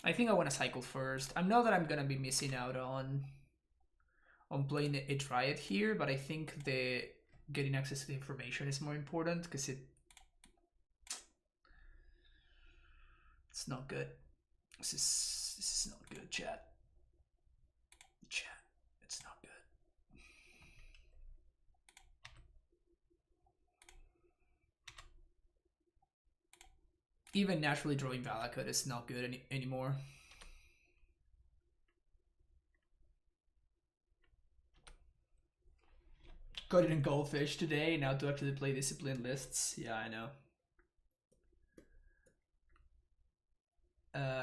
I think I want to cycle first. I know that I'm gonna be missing out on playing a Triad here, but I think the getting access to the information is more important because it's not good. This is not good, chat. Chat, it's not good. Even naturally drawing Valakut is not good anymore. Got it in Goldfish today, now to actually play disciplined lists. Yeah, I know.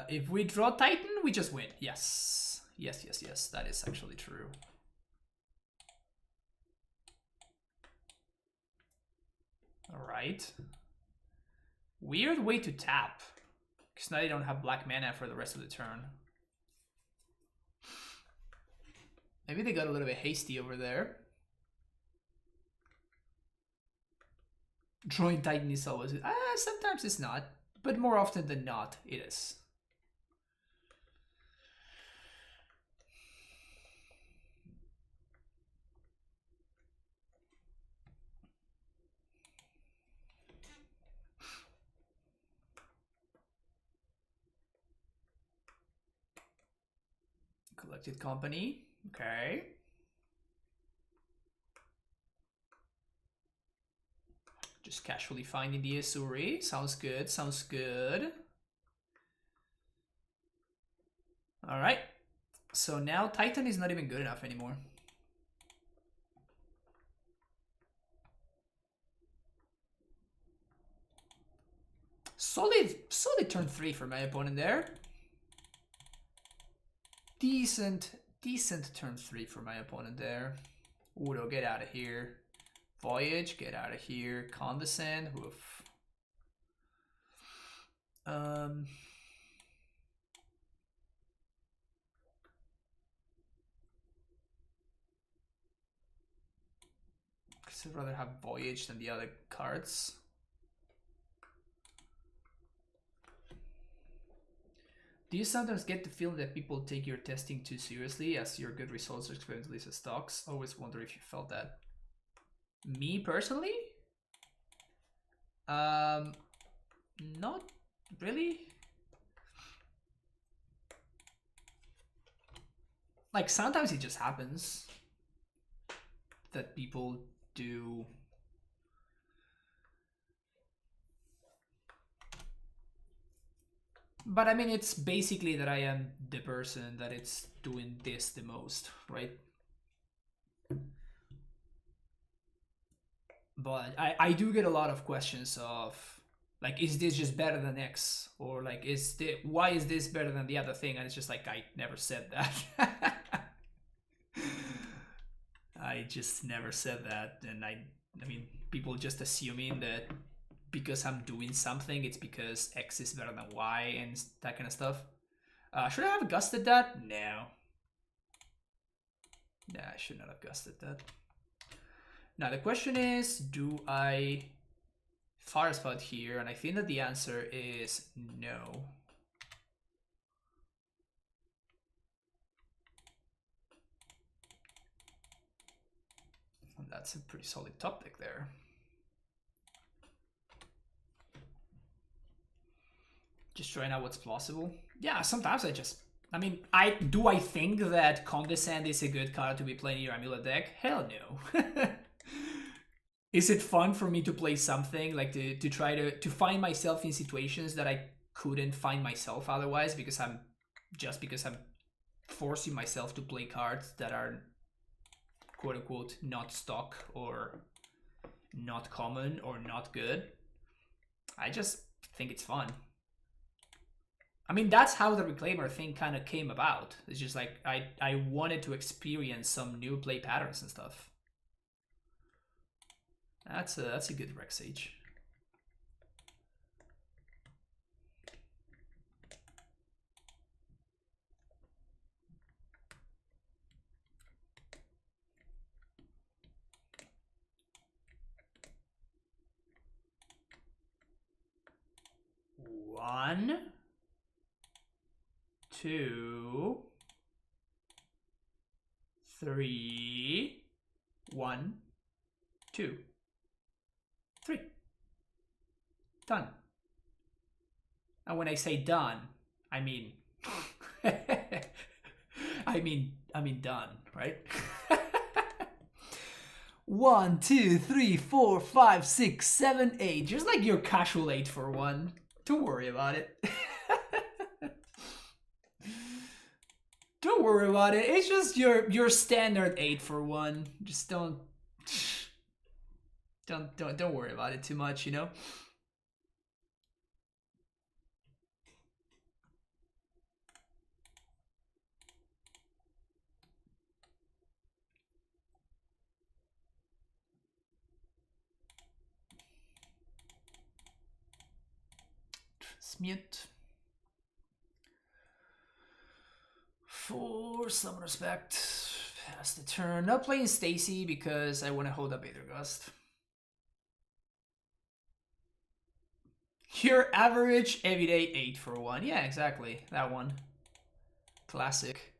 If we draw Titan, we just win. Yes. Yes, yes, yes. That is actually true. Alright. Weird way to tap. Because now they don't have black mana for the rest of the turn. Maybe they got a little bit hasty over there. Drawing Titan is always... sometimes it's not. But more often than not, it is. Collected Company. Okay. Just casually finding the Asuri. Sounds good, sounds good. Alright. So now Titan is not even good enough anymore. Solid turn 3 for my opponent there. Decent turn 3 for my opponent there. Udo, get out of here. Voyage, get out of here. Condescend, woof. I'd rather have Voyage than the other cards. Do you sometimes get the feeling that people take your testing too seriously as your good results are exponentially as stocks? Always wonder if you felt that. Me personally? Not really. Like sometimes it just happens that people do. But I mean, it's basically that I am the person that it's doing this the most, right? But I do get a lot of questions of like, is this just better than X? Or like, why is this better than the other thing? And it's just like, I never said that. I just never said that. And I mean, people just assuming that because I'm doing something, it's because X is better than Y and that kind of stuff. Should I have gusted that? No. Nah, I should not have gusted that. Now the question is, do I fire spot here? And I think that the answer is no. And that's a pretty solid top deck there. Just trying out what's possible. Yeah, sometimes I mean, I think that Condescend is a good card to be playing in your Amulet deck? Hell no. Is it fun for me to play something like to try to find myself in situations that I couldn't find myself otherwise because I'm forcing myself to play cards that are quote unquote not stock or not common or not good? I just think it's fun. I mean, that's how the Reclaimer thing kind of came about. It's just like I wanted to experience some new play patterns and stuff. That's a good Rex Sage. One. 2, 3, 1, 2, 3. Done. And when I say done, I mean I mean done, right? 1, 2, 3, 4, 5, 6, 7, 8. Just like your casual 8 for 1. Don't worry about it. Don't worry about it. It's just your standard 8 for 1. Just don't worry about it too much, you know? Transmute. For some respect. Pass the turn. Not playing Stacy because I want to hold up Aether Gust. Your average everyday 8 for 1. Yeah, exactly. That one. Classic.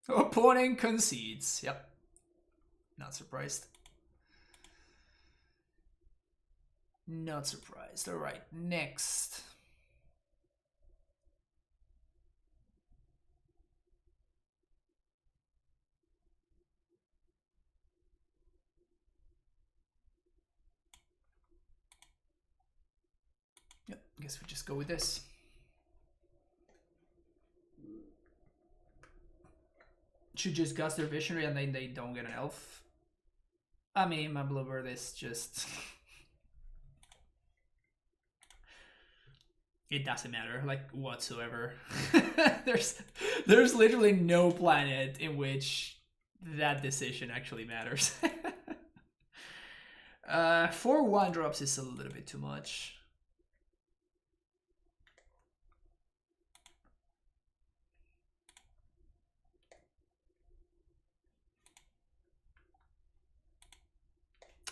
Opponent concedes. Yep. Not surprised. Not surprised. All right, next. Yep, I guess we just go with this. Should just gust their visionary and then they don't get an elf. I mean, my bluebird is just... It doesn't matter, like, whatsoever. There's literally no planet in which that decision actually matters. 4 1-drops is a little bit too much.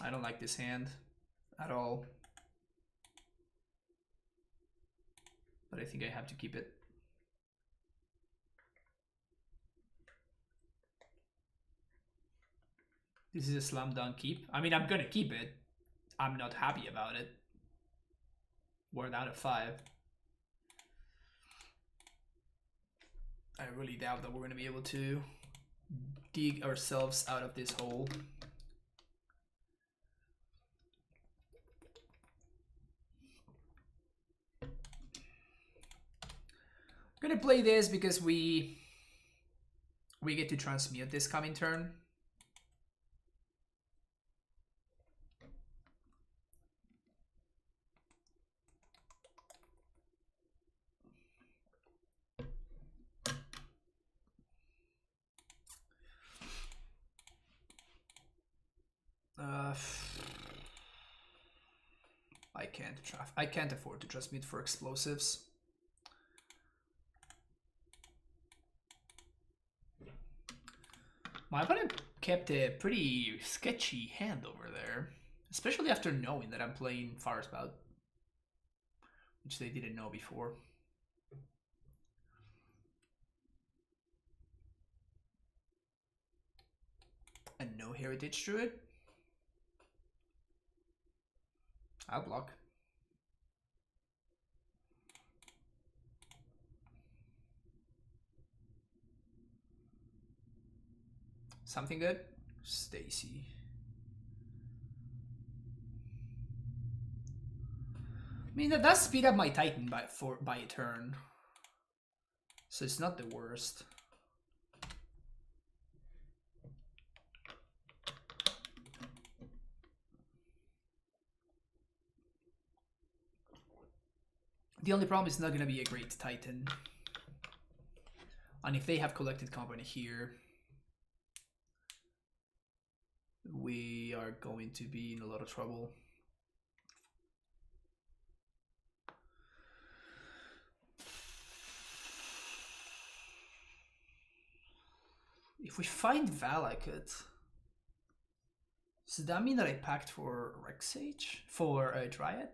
I don't like this hand at all. But I think I have to keep it. This is a slam dunk keep. I mean, I'm gonna keep it. I'm not happy about it. We're down to 5. I really doubt that we're gonna be able to dig ourselves out of this hole. I'm gonna play this because we get to transmute this coming turn. I can't afford to transmute for explosives. My opponent kept a pretty sketchy hand over there, especially after knowing that I'm playing Fire Spout, which they didn't know before. And no Heritage Druid. I'll block. Something good? Stacy. I mean, that does speed up my Titan by a turn. So it's not the worst. The only problem is not going to be a great Titan. And if they have Collected Company here, we are going to be in a lot of trouble. If we find Val, I could Does that mean that I packed for Rexage? For a Dryad?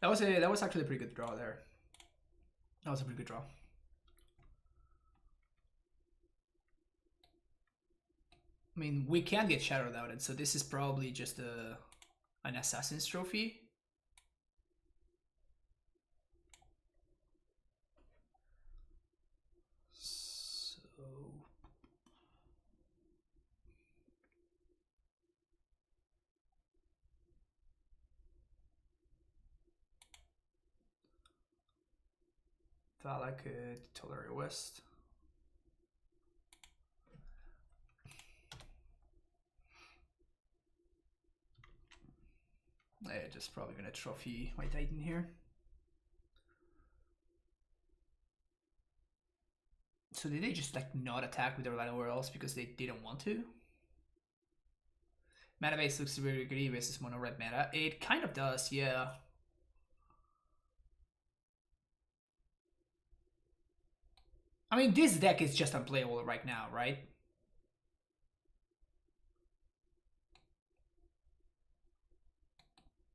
That was actually a pretty good draw there. That was a pretty good draw. I mean, we can get Shadowed Outed, so this is probably just an Assassin's Trophy. So... Valak, Tolerary West. Yeah, just probably gonna trophy my Titan here. So did they just like not attack with their land or else because they didn't want to? Mana base looks very good versus mono red meta. It kind of does, yeah. I mean, this deck is just unplayable right now, right?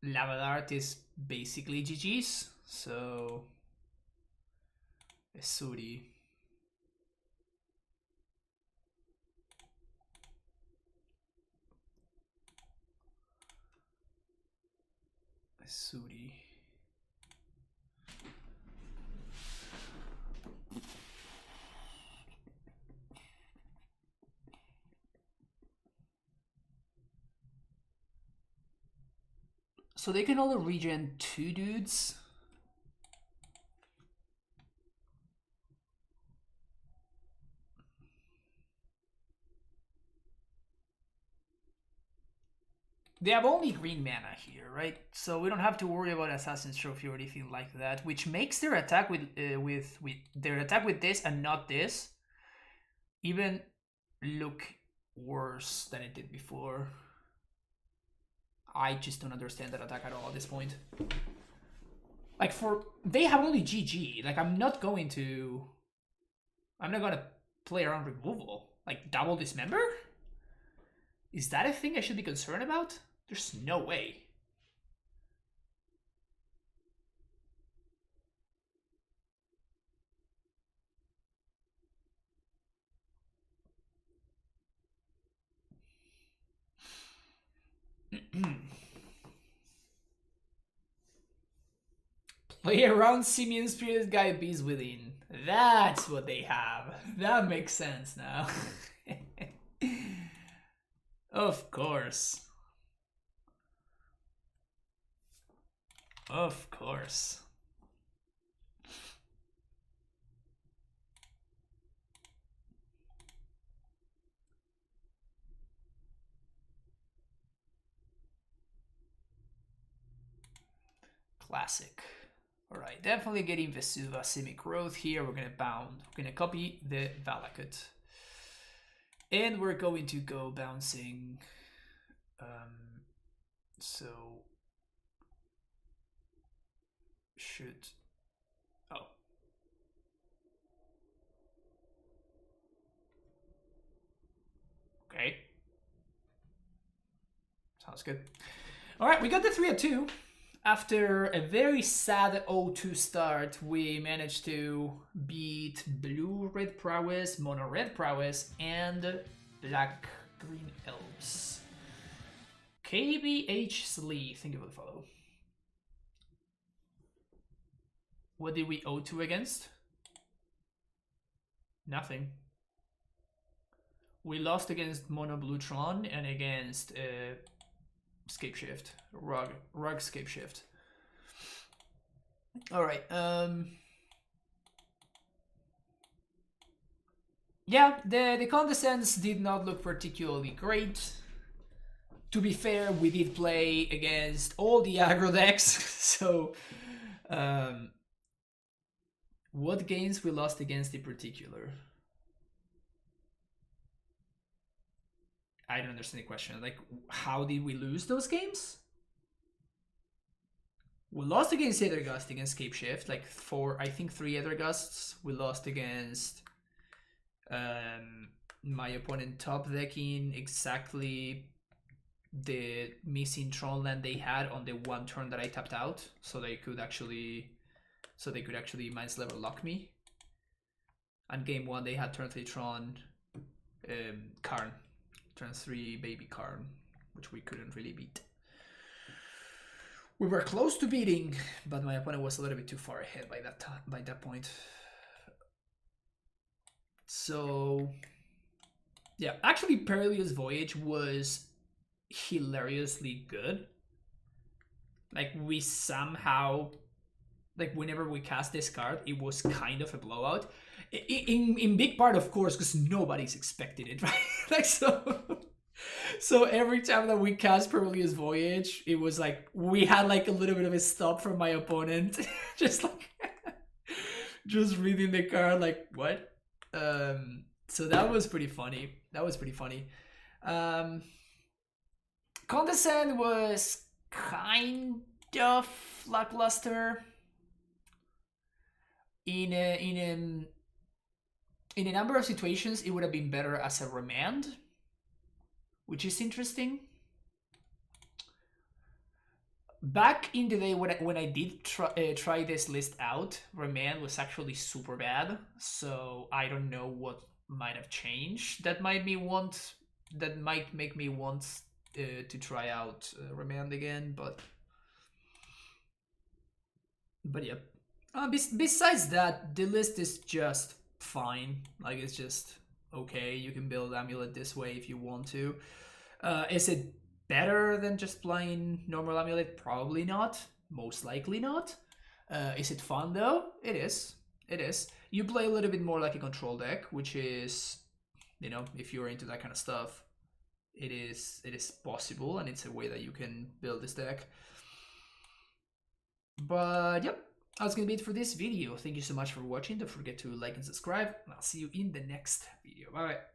Lavadart is basically GG's, so... Esuri. Esuri. So they can only regen 2 dudes. They have only green mana here, right? So we don't have to worry about Assassin's Trophy or anything like that, which makes their attack with their attack with this and not this even look worse than it did before. I just don't understand that attack at all at this point. Like they have only GG. Like I'm not gonna play around removal. Like double dismember? Is that a thing I should be concerned about? There's no way. Play around Simian Spirit Guide Beast Within. That's what they have. That makes sense now. Of course. Of course. Classic. Alright, definitely getting Vesuva Simic Growth here. We're gonna copy the Valakut. And we're going to go bouncing. So should okay. Sounds good. Alright, we got the 3-2. After a very sad 0-2 start, we managed to beat blue-red Prowess, mono-red Prowess, and black-green Elves. KBH Slee, thank you for the follow. What did we 0-2 against? Nothing. We lost against mono-blue Tron and against Scapeshift, rug Scapeshift. All right. Yeah, the Condescends did not look particularly great. To be fair, we did play against all the aggro decks, so Um, what games we lost against in particular? I don't understand the question. Like, how did we lose those games? We lost against Ethergust, against Scapeshift, like I think 3 Ethergusts. We lost against my opponent top decking exactly the missing Tron land they had on the one turn that I tapped out, so they could actually Minds Lever lock me. And game 1 they had turn 3 Tron Karn, turn 3 baby Karn, which we couldn't really beat. We were close to beating, but my opponent was a little bit too far ahead by that point. So yeah, actually Perilous Voyage was hilariously good. Like, we somehow, like, whenever we cast this card, it was kind of a blowout. In big part, of course, because nobody's expected it, right? Like, so every time that we cast Perilous Voyage, it was like we had like a little bit of a stop from my opponent, just like just reading the card, like, what? So that was pretty funny. Condescend was kind of lackluster. In a number of situations, it would have been better as a remand, which is interesting. Back in the day when I did try this list out, remand was actually super bad. So I don't know what might have changed that might make me want to try out remand again. But yeah. Besides that, the list is just fine. Like, it's just okay. You can build Amulet this way if you want to. Is it better than just playing normal Amulet? Probably not. Most likely not. Is it fun though? It is. You play a little bit more like a control deck, which is, if you're into that kind of stuff, it is possible, and it's a way that you can build this deck. But yep, that's gonna be it for this video. Thank you so much for watching. Don't forget to like and subscribe, and I'll see you in the next video. Bye bye.